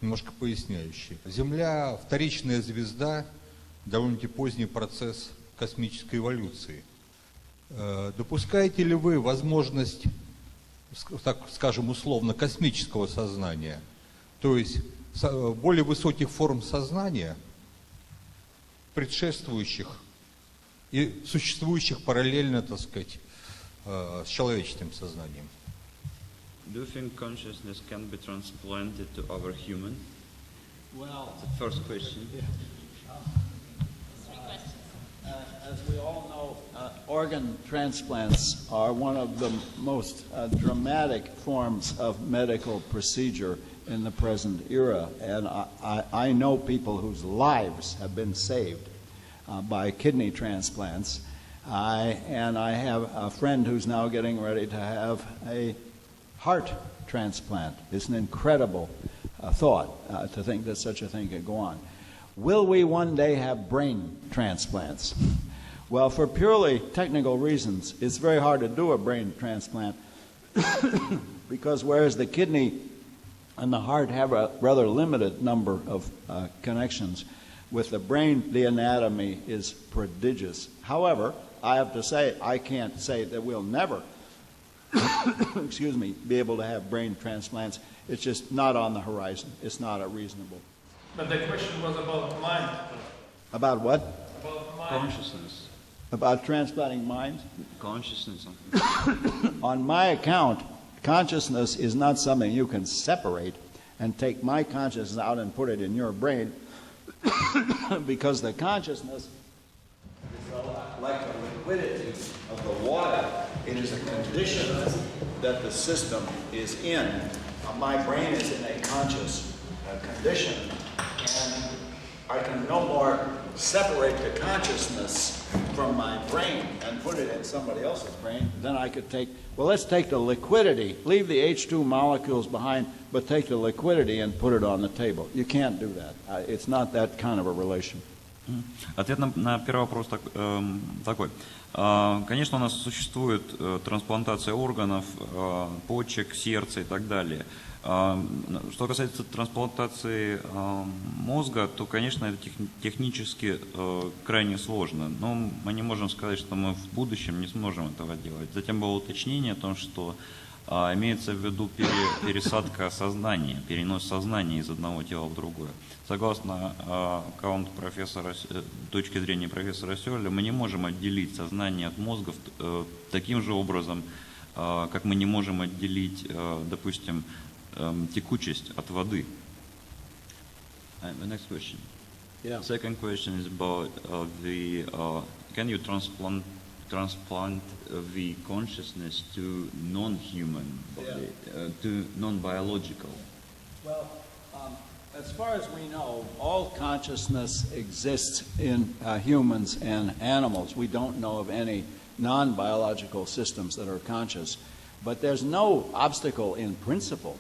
G: немножко поясняющий. Земля – вторичная звезда, довольно-таки поздний процесс космической эволюции. Допускаете ли вы возможность, так скажем условно, космического сознания, то есть более высоких форм сознания, предшествующих и существующих параллельно, так сказать, с человеческим сознанием?
D: Do you think consciousness can be transplanted to other human?
B: Well,
D: the first question.
B: As we all know, organ transplants are one of the most dramatic forms of medical procedure in the present era. And I know people whose lives have been saved by kidney transplants. And I have a friend who's now getting ready to have a heart transplant. It's an incredible thought to think that such a thing could go on. Will we one day have brain transplants? Well, for purely technical reasons, it's very hard to do a brain transplant Because whereas the kidney and the heart have a rather limited number of connections, with the brain, the anatomy is prodigious. However, I have to say, I can't say that we'll never, excuse me, be able to have brain transplants. It's just not on the horizon. It's not a reasonable.
H: But the question was about mind.
B: About what?
H: About mind.
D: Consciousness.
B: About transplanting minds?
D: Consciousness.
B: On my account, consciousness is not something you can separate and take my consciousness out and put it in your brain, because the consciousness is like the liquidity of the water. It is a condition that the system is in. My brain is in a conscious condition, and I can no more separate the consciousness from my brain and put it in somebody else's brain than I could take. Well, let's take the liquidity, leave the H2 molecules behind, but take the liquidity and put it on the table. You can't do that. It's not that kind of a relation.
D: Ответ на первый вопрос такой. Конечно, у нас существует трансплантация органов, почек, сердца и так далее. Что касается трансплантации мозга, то, конечно, это технически крайне сложно. Но мы не можем сказать, что мы в будущем не сможем этого делать. Затем было уточнение о том, что имеется в виду пересадка сознания, перенос сознания из одного тела в другое. Согласно аккаунту точки зрения профессора Сёрля, мы не можем отделить сознание от мозга таким же образом, как мы не можем отделить, допустим, текучесть от воды. The next question.
B: Yeah.
D: Second question is about can you transplant the consciousness to non-human body, to non-biological?
B: Well, as far as we know, all consciousness exists in humans and animals. We don't know of any non-biological systems that are conscious. But there's no obstacle in principle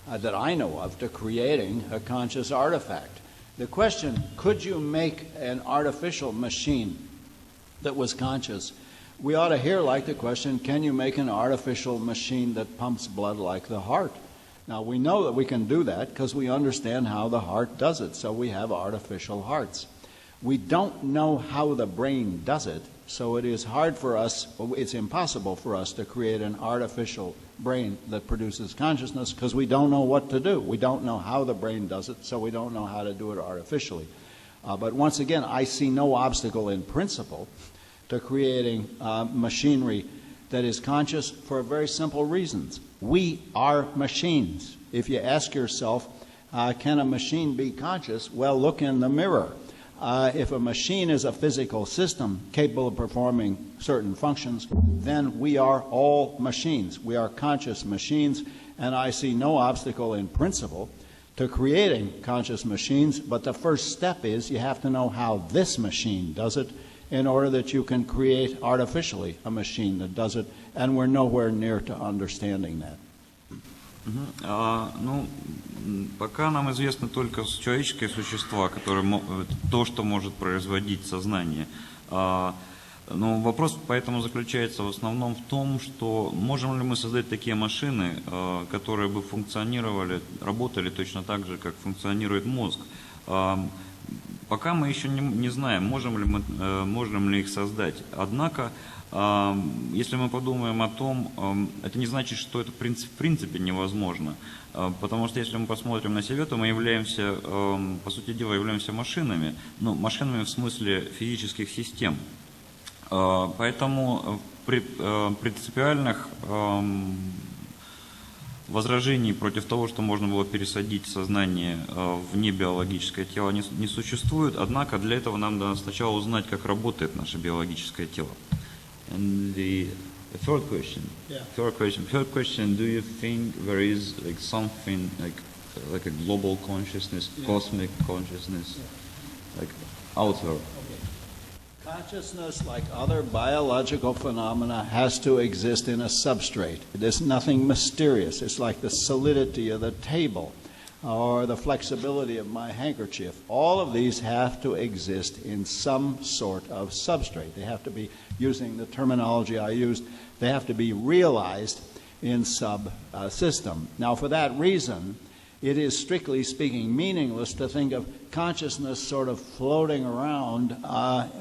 B: that I know of to creating a conscious artifact. The question, could you make an artificial machine that was conscious? We ought to hear like the question, can you make an artificial machine that pumps blood like the heart? Now, we know that we can do that because we understand how the heart does it, so we have artificial hearts. We don't know how the brain does it, so it is hard for us, it's impossible for us to create an artificial brain that produces consciousness because we don't know what to do. We don't know how the brain does it, so we don't know how to do it artificially. But once again, I see no obstacle in principle to creating machinery that is conscious for very simple reasons. We are machines. If you ask yourself, can a machine be conscious? Well, look in the mirror. If a machine is a physical system capable of performing certain functions, then we are all machines. We are conscious machines, and I see no obstacle in principle to creating conscious machines, but the first step is you have to know how this machine does it in order that you can create artificially a machine that does it, and we're nowhere near to understanding that.
D: Ну, пока нам известны только человеческие существа, которые то, что может производить сознание. Но вопрос поэтому заключается в основном в том, что можем ли мы создать такие машины, которые бы функционировали, работали точно так же, как функционирует мозг. Пока мы еще не знаем, можем ли их создать. Однако, если мы подумаем о том, это не значит, что это в принципе невозможно. Потому что если мы посмотрим на себя, то мы являемся, по сути дела, являемся машинами. Но машинами в смысле физических систем. Поэтому принципиальных возражений против того, что можно было пересадить сознание в небиологическое тело, не существует. Однако для этого нам надо сначала узнать, как работает наше биологическое тело. And the third question.
B: Yeah.
D: Third question. Do you think there is like something like a global consciousness, cosmic consciousness, like out there?
B: Consciousness, like other biological phenomena, has to exist in a substrate. There's nothing mysterious. It's like the solidity of the table or the flexibility of my handkerchief. All of these have to exist in some sort of substrate. They have to be, using the terminology I used, they have to be realized in sub-system. Now, for that reason, it is strictly speaking meaningless to think of consciousness sort of floating around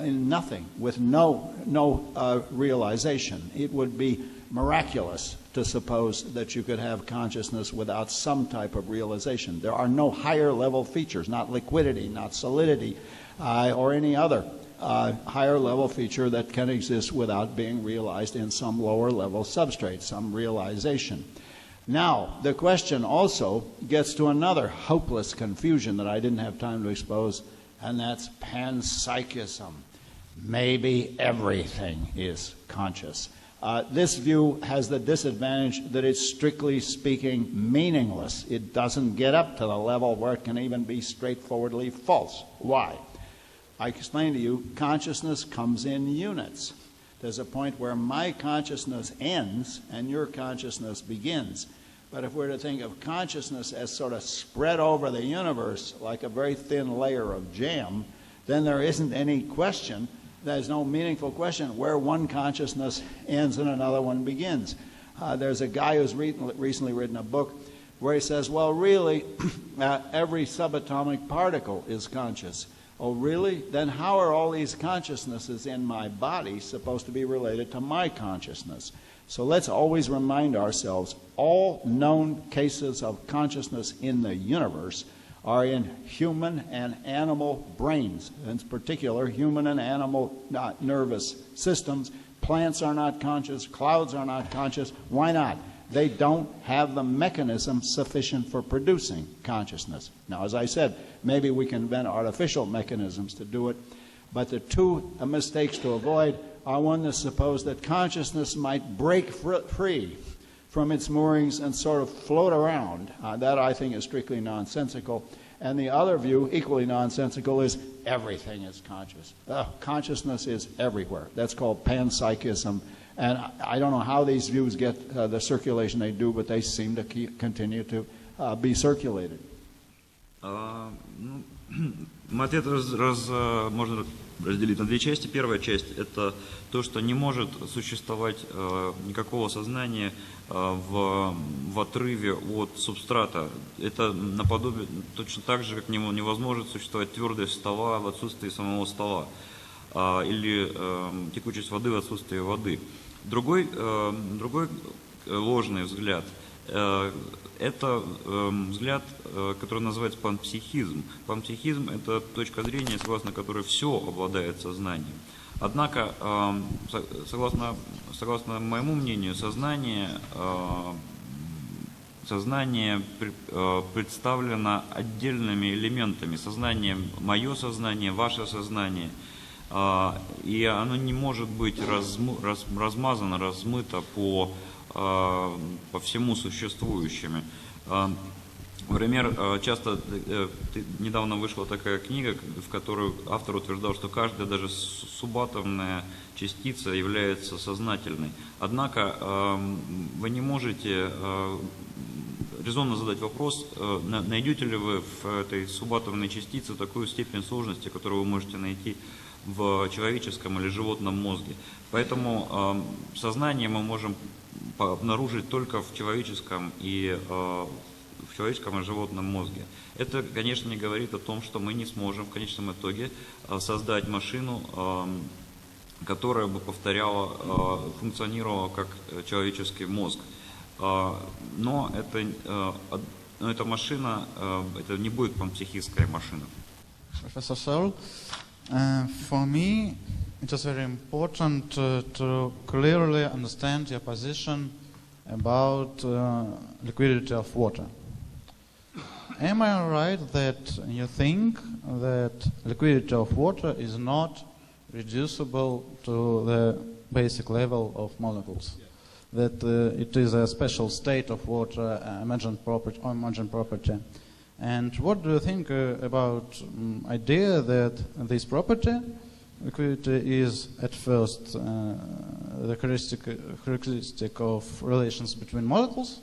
B: in nothing with no realization. It would be miraculous to suppose that you could have consciousness without some type of realization. There are no higher level features, not liquidity, not solidity, or any other higher level feature that can exist without being realized in some lower level substrate, some realization. Now, the question also gets to another hopeless confusion that I didn't have time to expose, and that's panpsychism. Maybe everything is conscious. This view has the disadvantage that it's strictly speaking meaningless. It doesn't get up to the level where it can even be straightforwardly false. Why? I explained to you, consciousness comes in units. There's a point where my consciousness ends and your consciousness begins. But if we're to think of consciousness as sort of spread over the universe like a very thin layer of jam, then there isn't any question, there's no meaningful question where one consciousness ends and another one begins. There's a guy who's recently written a book where he says, well, really, every subatomic particle is conscious. Oh, really? Then how are all these consciousnesses in my body supposed to be related to my consciousness? So let's always remind ourselves, all known cases of consciousness in the universe are in human and animal brains, in particular human and animal nervous systems. Plants are not conscious, clouds are not conscious. Why not? They don't have the mechanism sufficient for producing consciousness. Now, as I said, maybe we can invent artificial mechanisms to do it, but the two mistakes to avoid are one to suppose that consciousness might break free from its moorings and sort of float around. That, I think, is strictly nonsensical. And the other view, equally nonsensical, is everything is conscious. Consciousness is everywhere. That's called panpsychism. And I don't know how these views get the circulation they do, but they seem to continue to be circulated.
D: Мой ответ можно разделить на две части. Первая часть – это то, что не может существовать никакого сознания в отрыве от субстрата. Это наподобие, точно так же, как невозможно существовать твердость стола в отсутствии самого стола, или текучесть воды в отсутствии воды. Другой ложный взгляд – это взгляд, который называется панпсихизм. Панпсихизм – это точка зрения, согласно которой все обладает сознанием. Однако, согласно моему мнению, сознание представлено отдельными элементами. Сознание – мое сознание, ваше сознание. И оно не может быть размазано, размыто по всему существующему. Например, часто недавно вышла такая книга, в которой автор утверждал, что каждая даже субатомная частица является сознательной. Однако вы не можете резонно задать вопрос, найдете ли вы в этой субатомной частице такую степень сложности, которую вы можете найти в человеческом или животном мозге. Поэтому сознание мы можем обнаружить только в человеческом и животном мозге. Это, конечно, не говорит о том, что мы не сможем в конечном итоге создать машину, которая бы повторяла, функционировала как человеческий мозг. Но эта машина, это не будет панпсихистская машина.
I: Professor Searle, for me, it is very important to clearly understand your position about liquidity of water. Am I right that you think that liquidity of water is not reducible to the basic level of molecules? Yes. That it is a special state of water, emergent property. And what do you think about idea that this property, liquidity, is at first the characteristic of relations between molecules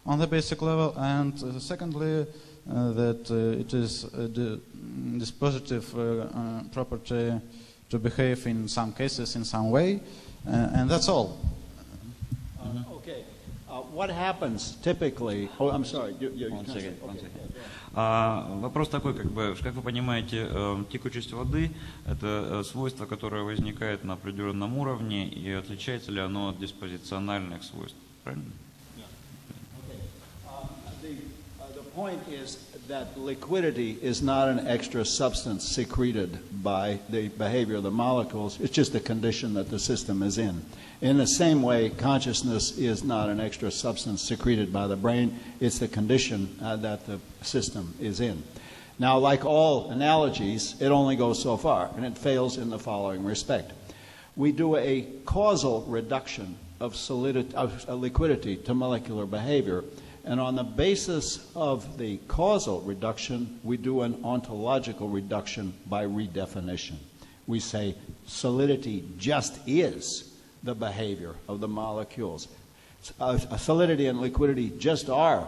I: on the basic level, and secondly, that it is this positive property to behave in some cases in some way, and that's all.
B: Okay. what happens typically? Oh, I'm sorry.
D: One second. Вопрос такой, как вы понимаете, текучесть воды – это свойство, которое возникает на определенном уровне, и отличается ли оно от диспозициональных свойств, правильно?
B: The point is that liquidity is not an extra substance secreted by the behavior of the molecules. It's just a condition that the system is in. In the same way, consciousness is not an extra substance secreted by the brain. It's the condition that the system is in. Now, like all analogies, it only goes so far, and it fails in the following respect. We do a causal reduction of liquidity to molecular behavior, and on the basis of the causal reduction, we do an ontological reduction by redefinition. We say solidity just is the behavior of the molecules. Solidity and liquidity just are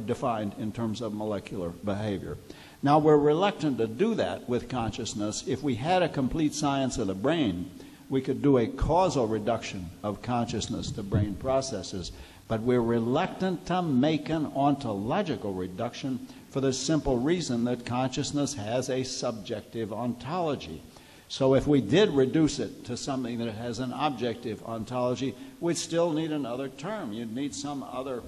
B: defined in terms of molecular behavior. Now, we're reluctant to do that with consciousness. If we had a complete science of the brain, we could do a causal reduction of consciousness to brain processes, but we're reluctant to make an ontological reduction for the simple reason that consciousness has a subjective ontology. So if we did reduce it to something that has an objective ontology, we'd still need another term. You'd need some other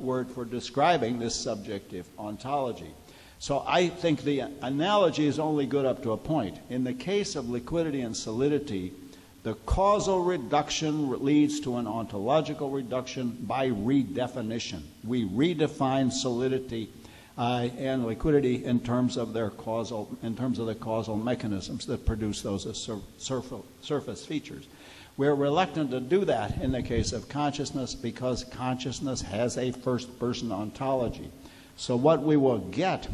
B: word for describing this subjective ontology. So I think the analogy is only good up to a point. In the case of liquidity and solidity, the causal reduction leads to an ontological reduction by redefinition. We redefine solidity and liquidity in terms of their causal, in terms of the causal mechanisms that produce those surface features. We're reluctant to do that in the case of consciousness because consciousness has a first-person ontology. So what we will get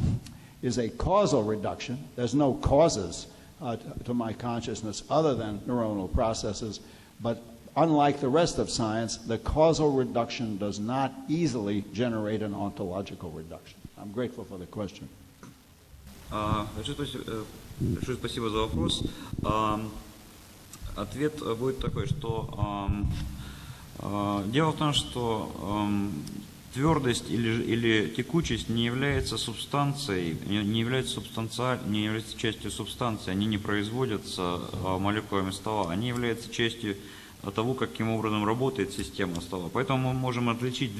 B: is a causal reduction. There's no causes to my consciousness other than neuronal processes, but unlike the rest of science, the causal reduction does not easily generate an ontological reduction. I'm grateful for the question.
D: Большое спасибо за вопрос. Ответ будет такой, что дело в том, что твердость или текучесть не является субстанцией, не является частью субстанции, они не производятся молекулами стола, они являются частью того, каким образом работает система стола. Поэтому мы можем отличить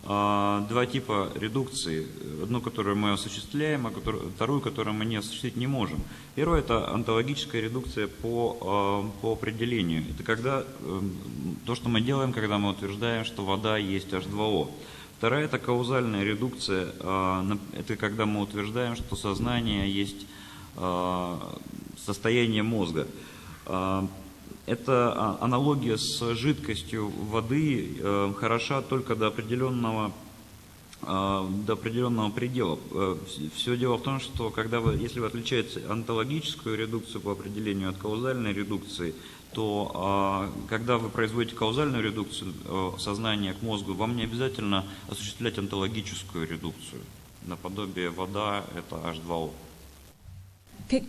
D: два типа редукции. Одну, которую мы осуществляем, а вторую, которую мы не осуществить не можем. Первая – это онтологическая редукция по определению. Это когда то, что мы делаем, когда мы утверждаем, что вода есть H2O. Вторая – это каузальная редукция. Это когда мы утверждаем, что сознание есть состояние мозга. Эта аналогия с жидкостью воды хороша только до определенного предела. Все дело в том, что если вы отличаете онтологическую редукцию по определению от каузальной редукции, то когда вы производите каузальную редукцию сознания к мозгу, вам не обязательно осуществлять онтологическую редукцию. Наподобие вода – это H2O.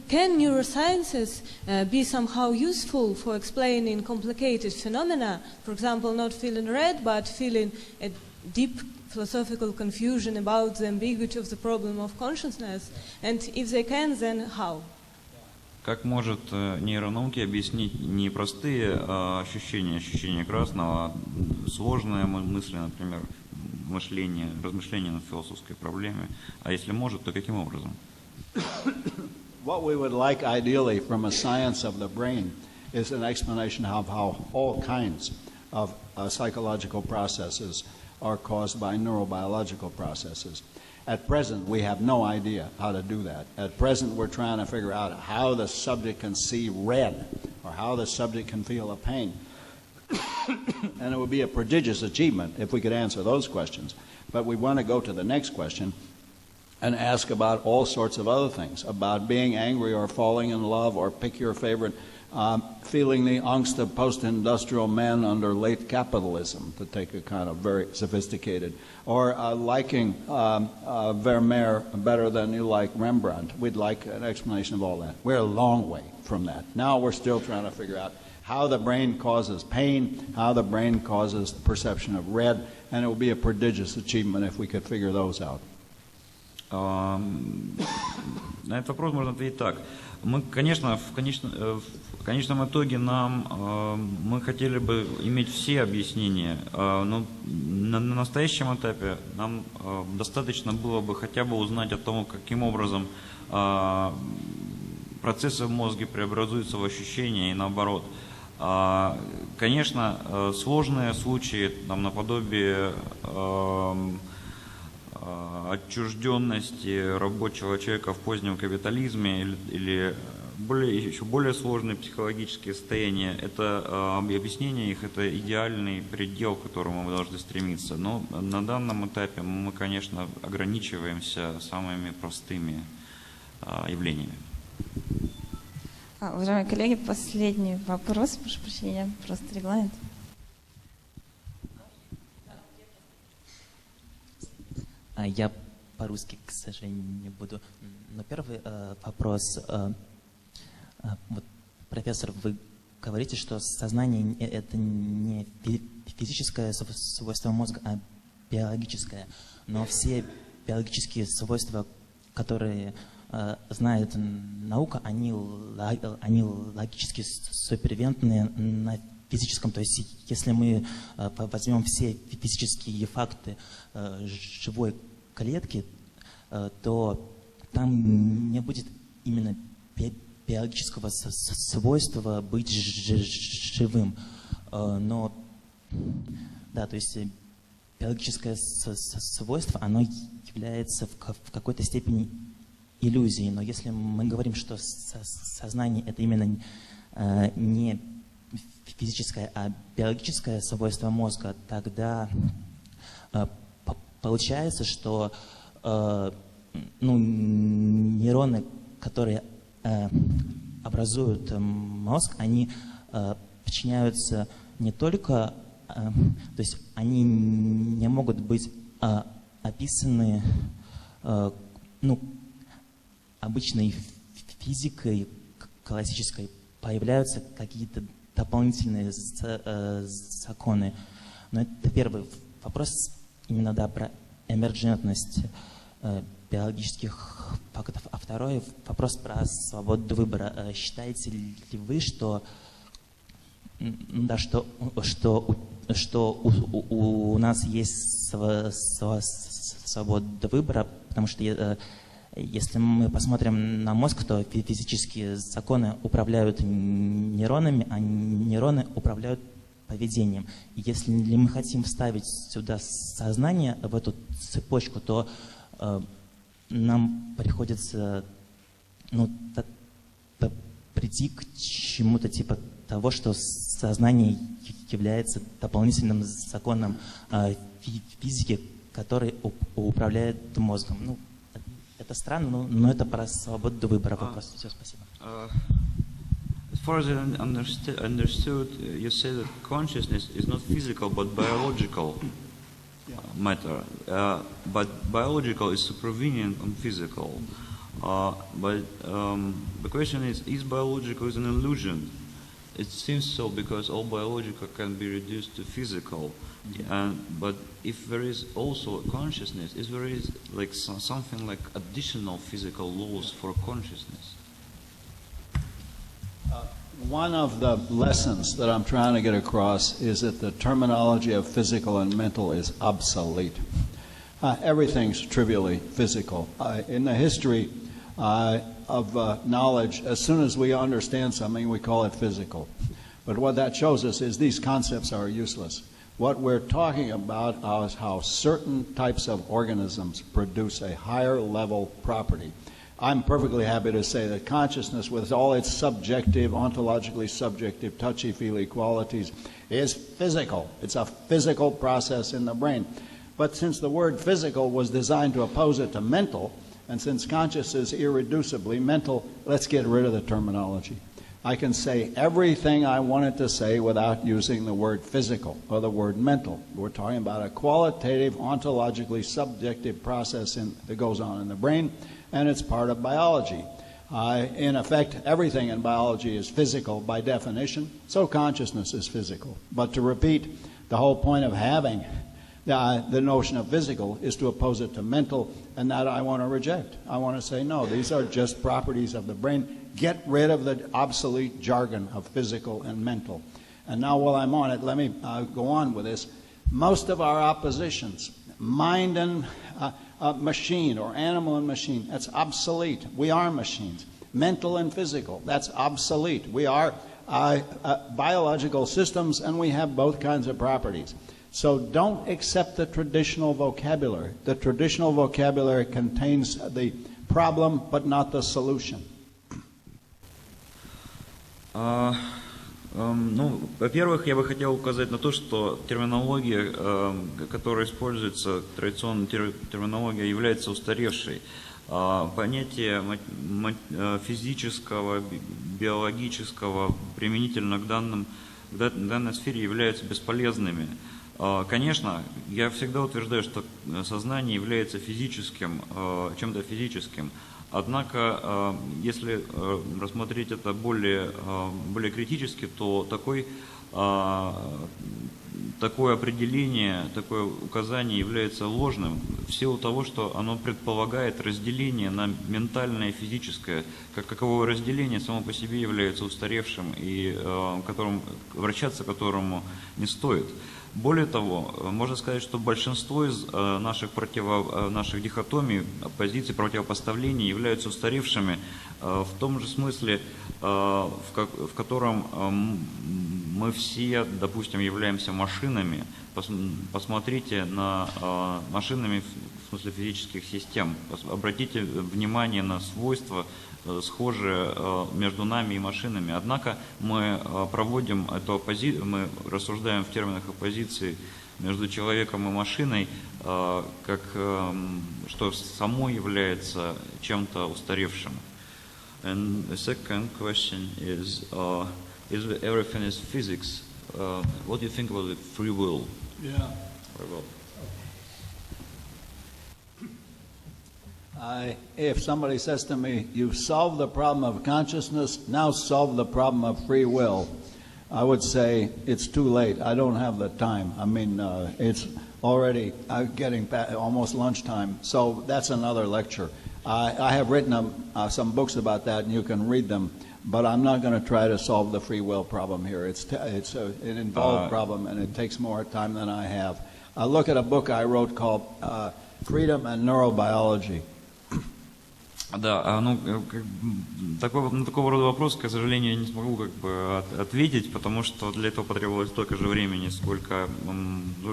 J: Can neurosciences be somehow useful for explaining complicated phenomena? For example, not feeling red, but feeling a deep philosophical confusion about the ambiguity of the problem of consciousness? And if they can, then how?
D: Как может нейронауки объяснить непростые ощущения красного, сложные мысли, например, размышления над философской проблемой? А если может, то каким образом?
B: What we would like ideally from a science of the brain is an explanation of how all kinds of psychological processes are caused by neurobiological processes. At present, we have no idea how to do that. At present, we're trying to figure out how the subject can see red or how the subject can feel a pain. And it would be a prodigious achievement if we could answer those questions. But we want to go to the next question and ask about all sorts of other things, about being angry or falling in love, or pick your favorite, feeling the angst of post-industrial men under late capitalism, to take a kind of very sophisticated, or liking Vermeer better than you like Rembrandt. We'd like an explanation of all that. We're a long way from that. Now we're still trying to figure out how the brain causes pain, how the brain causes the perception of red, and it will be a prodigious achievement if we could figure those out.
D: На этот вопрос можно ответить так. Мы, конечно, в конечном итоге мы хотели бы иметь все объяснения, но на настоящем этапе нам достаточно было бы хотя бы узнать о том, каким образом процессы в мозге преобразуются в ощущения и наоборот. Конечно, сложные случаи, наподобие отчужденности рабочего человека в позднем капитализме или еще более сложные психологические состояния, это объяснение их, это идеальный предел, к которому мы должны стремиться. Но на данном этапе мы, конечно, ограничиваемся самыми простыми явлениями.
K: Уважаемые коллеги, последний вопрос, прошу прощения, просто регламент.
L: Я по-русски, к сожалению, не буду. Но первый вопрос. Вот, профессор, вы говорите, что сознание – это не физическое свойство мозга, а биологическое. Но все биологические свойства, которые знает наука, они логически супервентные на физическом. То есть если мы возьмем все физические факты живой клетки, то там не будет именно биологического свойства быть живым. Но да, то есть биологическое свойство, оно является в какой-то степени иллюзией. Но если мы говорим, что сознание это именно не физическое, а биологическое свойство мозга, тогда получается, что нейроны, которые образуют мозг, они подчиняются не только, то есть они не могут быть описаны обычной физикой классической, появляются какие-то дополнительные законы. Но это первый вопрос именно про эмерджентность биологических фактов. А второй вопрос про свободу выбора. Считаете ли вы, что у нас есть свобода выбора, потому что если мы посмотрим на мозг, то физические законы управляют нейронами, а нейроны управляют поведением. И если мы хотим вставить сюда сознание в эту цепочку, то нам приходится прийти к чему-то типа того, что сознание является дополнительным законом физики, который управляет мозгом. Это странно, но это про свободу выбора вопрос. Все, спасибо.
D: As far as I understood, you said that consciousness is not physical but biological matter. But biological is supervenient on physical. But the question is biological is an illusion? It seems so because all biological can be reduced to physical. But if there is also consciousness, is there is like something like additional physical laws for consciousness?
B: One of the lessons that I'm trying to get across is that the terminology of physical and mental is obsolete. Everything's trivially physical. In the history of knowledge, as soon as we understand something, we call it physical. But what that shows us is these concepts are useless. What we're talking about is how certain types of organisms produce a higher level property. I'm perfectly happy to say that consciousness, with all its subjective, ontologically subjective, touchy-feely qualities, is physical. It's a physical process in the brain. But since the word physical was designed to oppose it to mental, and since consciousness is irreducibly mental, let's get rid of the terminology. I can say everything I wanted to say without using the word physical or the word mental. We're talking about a qualitative, ontologically subjective process that goes on in the brain, and it's part of biology. In effect, everything in biology is physical by definition, so consciousness is physical. But to repeat, the whole point of having the notion of physical is to oppose it to mental, and that I want to reject. I want to say, no, these are just properties of the brain. Get rid of the obsolete jargon of physical and mental. And now while I'm on it, let me go on with this. Most of our oppositions, mind and machine, or animal and machine, that's obsolete. We are machines. Mental and physical, that's obsolete. We are biological systems, and we have both kinds of properties. So don't accept the traditional vocabulary. The traditional vocabulary contains the problem, but not the solution.
D: Ну, во-первых, я бы хотел указать на то, что терминология, которая используется, традиционная терминология, является устаревшей. Понятие физического, биологического применительно к данной сфере являются бесполезными. Конечно, я всегда утверждаю, что сознание является физическим, чем-то физическим. Однако, если рассмотреть это более критически, то такое определение, такое указание является ложным в силу того, что оно предполагает разделение на ментальное и физическое. Как каковое разделение само по себе является устаревшим и вращаться которому не стоит. Более того, можно сказать, что большинство из наших дихотомий, позиций, противопоставлений являются устаревшими в том же смысле, в котором мы все, допустим, являемся машинами. Посмотрите на машинами в смысле физических систем. Обратите внимание на свойства, схожие между нами и машинами. Однако мы проводим эту оппозицию, мы рассуждаем в терминах оппозиции между человеком и машиной, как что само является чем-то устаревшим. And the second question is everything is physics? What do you think about the free will?
B: Yeah.
D: Free will.
B: If somebody says to me, you've solved the problem of consciousness, now solve the problem of free will, I would say it's too late. I don't have the time. I mean, it's already getting almost lunchtime, so that's another lecture. I have written some books about that, and you can read them, but I'm not going to try to solve the free will problem here. It's an involved problem, and it takes more time than I have. Look at a book I wrote called Freedom and Neurobiology.
D: Да, на такого рода вопрос, к сожалению, я не смогу ответить, потому что для этого потребовалось столько же времени, сколько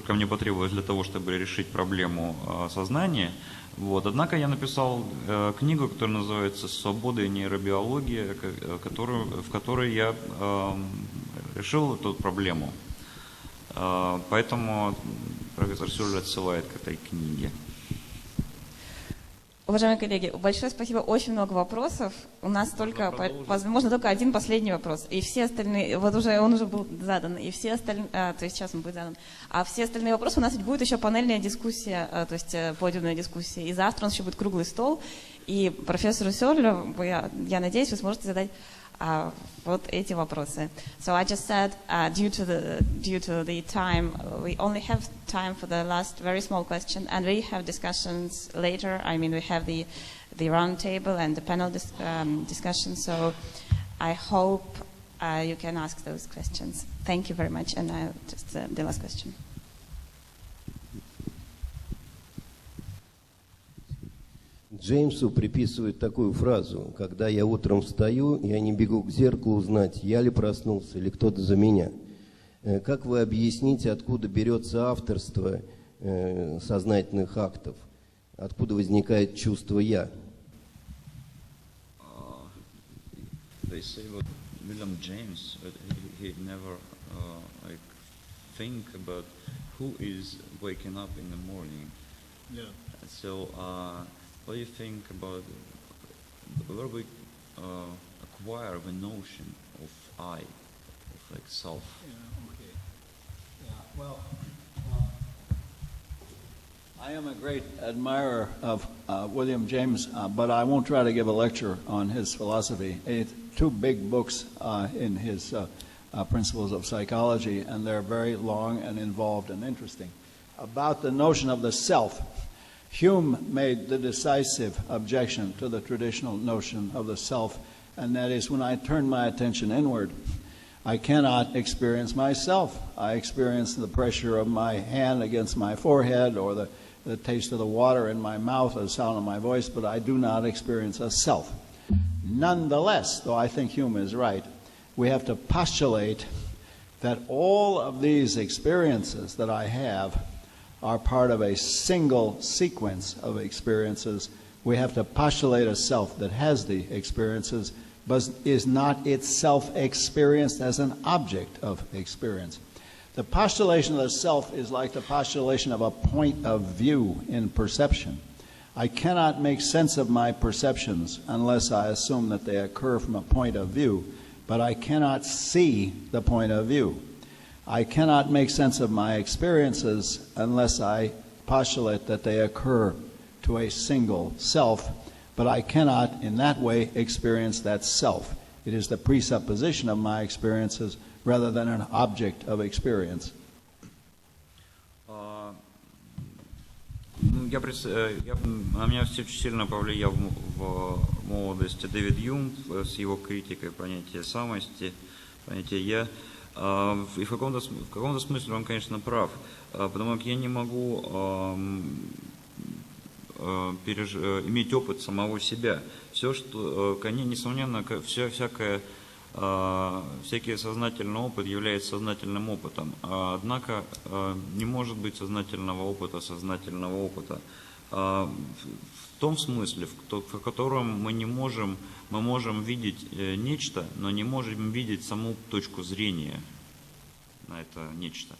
D: мне потребовалось для того, чтобы решить проблему сознания. Вот. Однако я написал книгу, которая называется «Свобода и нейробиология», в которой я решил эту проблему. Поэтому профессор Сёрля отсылает к этой книге.
K: Уважаемые коллеги, большое спасибо, очень много вопросов. У нас возможно только один последний вопрос. И все остальные, он уже был задан, и все остальные, то есть сейчас он будет задан. А все остальные вопросы у нас будет еще панельная дискуссия, то есть подиумная дискуссия. И завтра у нас еще будет круглый стол. И профессору Сёрлю, я надеюсь, вы сможете задать вот эти вопросы. So I just said, due to the time, we only have time for the last very small question, and we have discussions later. I mean, we have the round table and the panel discussion. So I hope you can ask those questions. Thank you very much. And just the last question.
M: Джеймсу приписывают такую фразу: когда я утром встаю, я не бегу к зеркалу узнать, я ли проснулся или кто-то за меня. Как вы объясните, откуда берется авторство сознательных актов? Откуда возникает чувство «я»?
D: They say about William James that he never think about who is waking up in the morning.
B: Yeah.
D: So what do you think about where we acquire the notion of I, of like self?
B: Yeah, okay. Yeah, well, I am a great admirer of William James, but I won't try to give a lecture on his philosophy. It's 2 big books in his Principles of Psychology, and they're very long and involved and interesting. About the notion of the self, Hume made the decisive objection to the traditional notion of the self, and that is when I turn my attention inward, I cannot experience myself. I experience the pressure of my hand against my forehead or the taste of the water in my mouth or the sound of my voice, but I do not experience a self. Nonetheless, though I think Hume is right, we have to postulate that all of these experiences that I have are part of a single sequence of experiences. We have to postulate a self that has the experiences, but is not itself experienced as an object of experience. The postulation of the self is like the postulation of a point of view in perception. I cannot make sense of my perceptions unless I assume that they occur from a point of view, but I cannot see the point of view. I cannot make sense of my experiences unless I postulate that they occur to a single self, but I cannot in that way experience that self. It is the presupposition of my experiences rather than an object of experience.
D: На меня очень сильно повлиял в молодости Дэвид Юм с его критикой понятия самости, понятия «я». И в каком-то смысле он, конечно, прав, потому как я не могу иметь опыт самого себя. Все, что, несомненно, всякий сознательный опыт является сознательным опытом, однако не может быть сознательного опыта. В том смысле, в котором мы можем видеть нечто, но не можем видеть саму точку зрения на это нечто.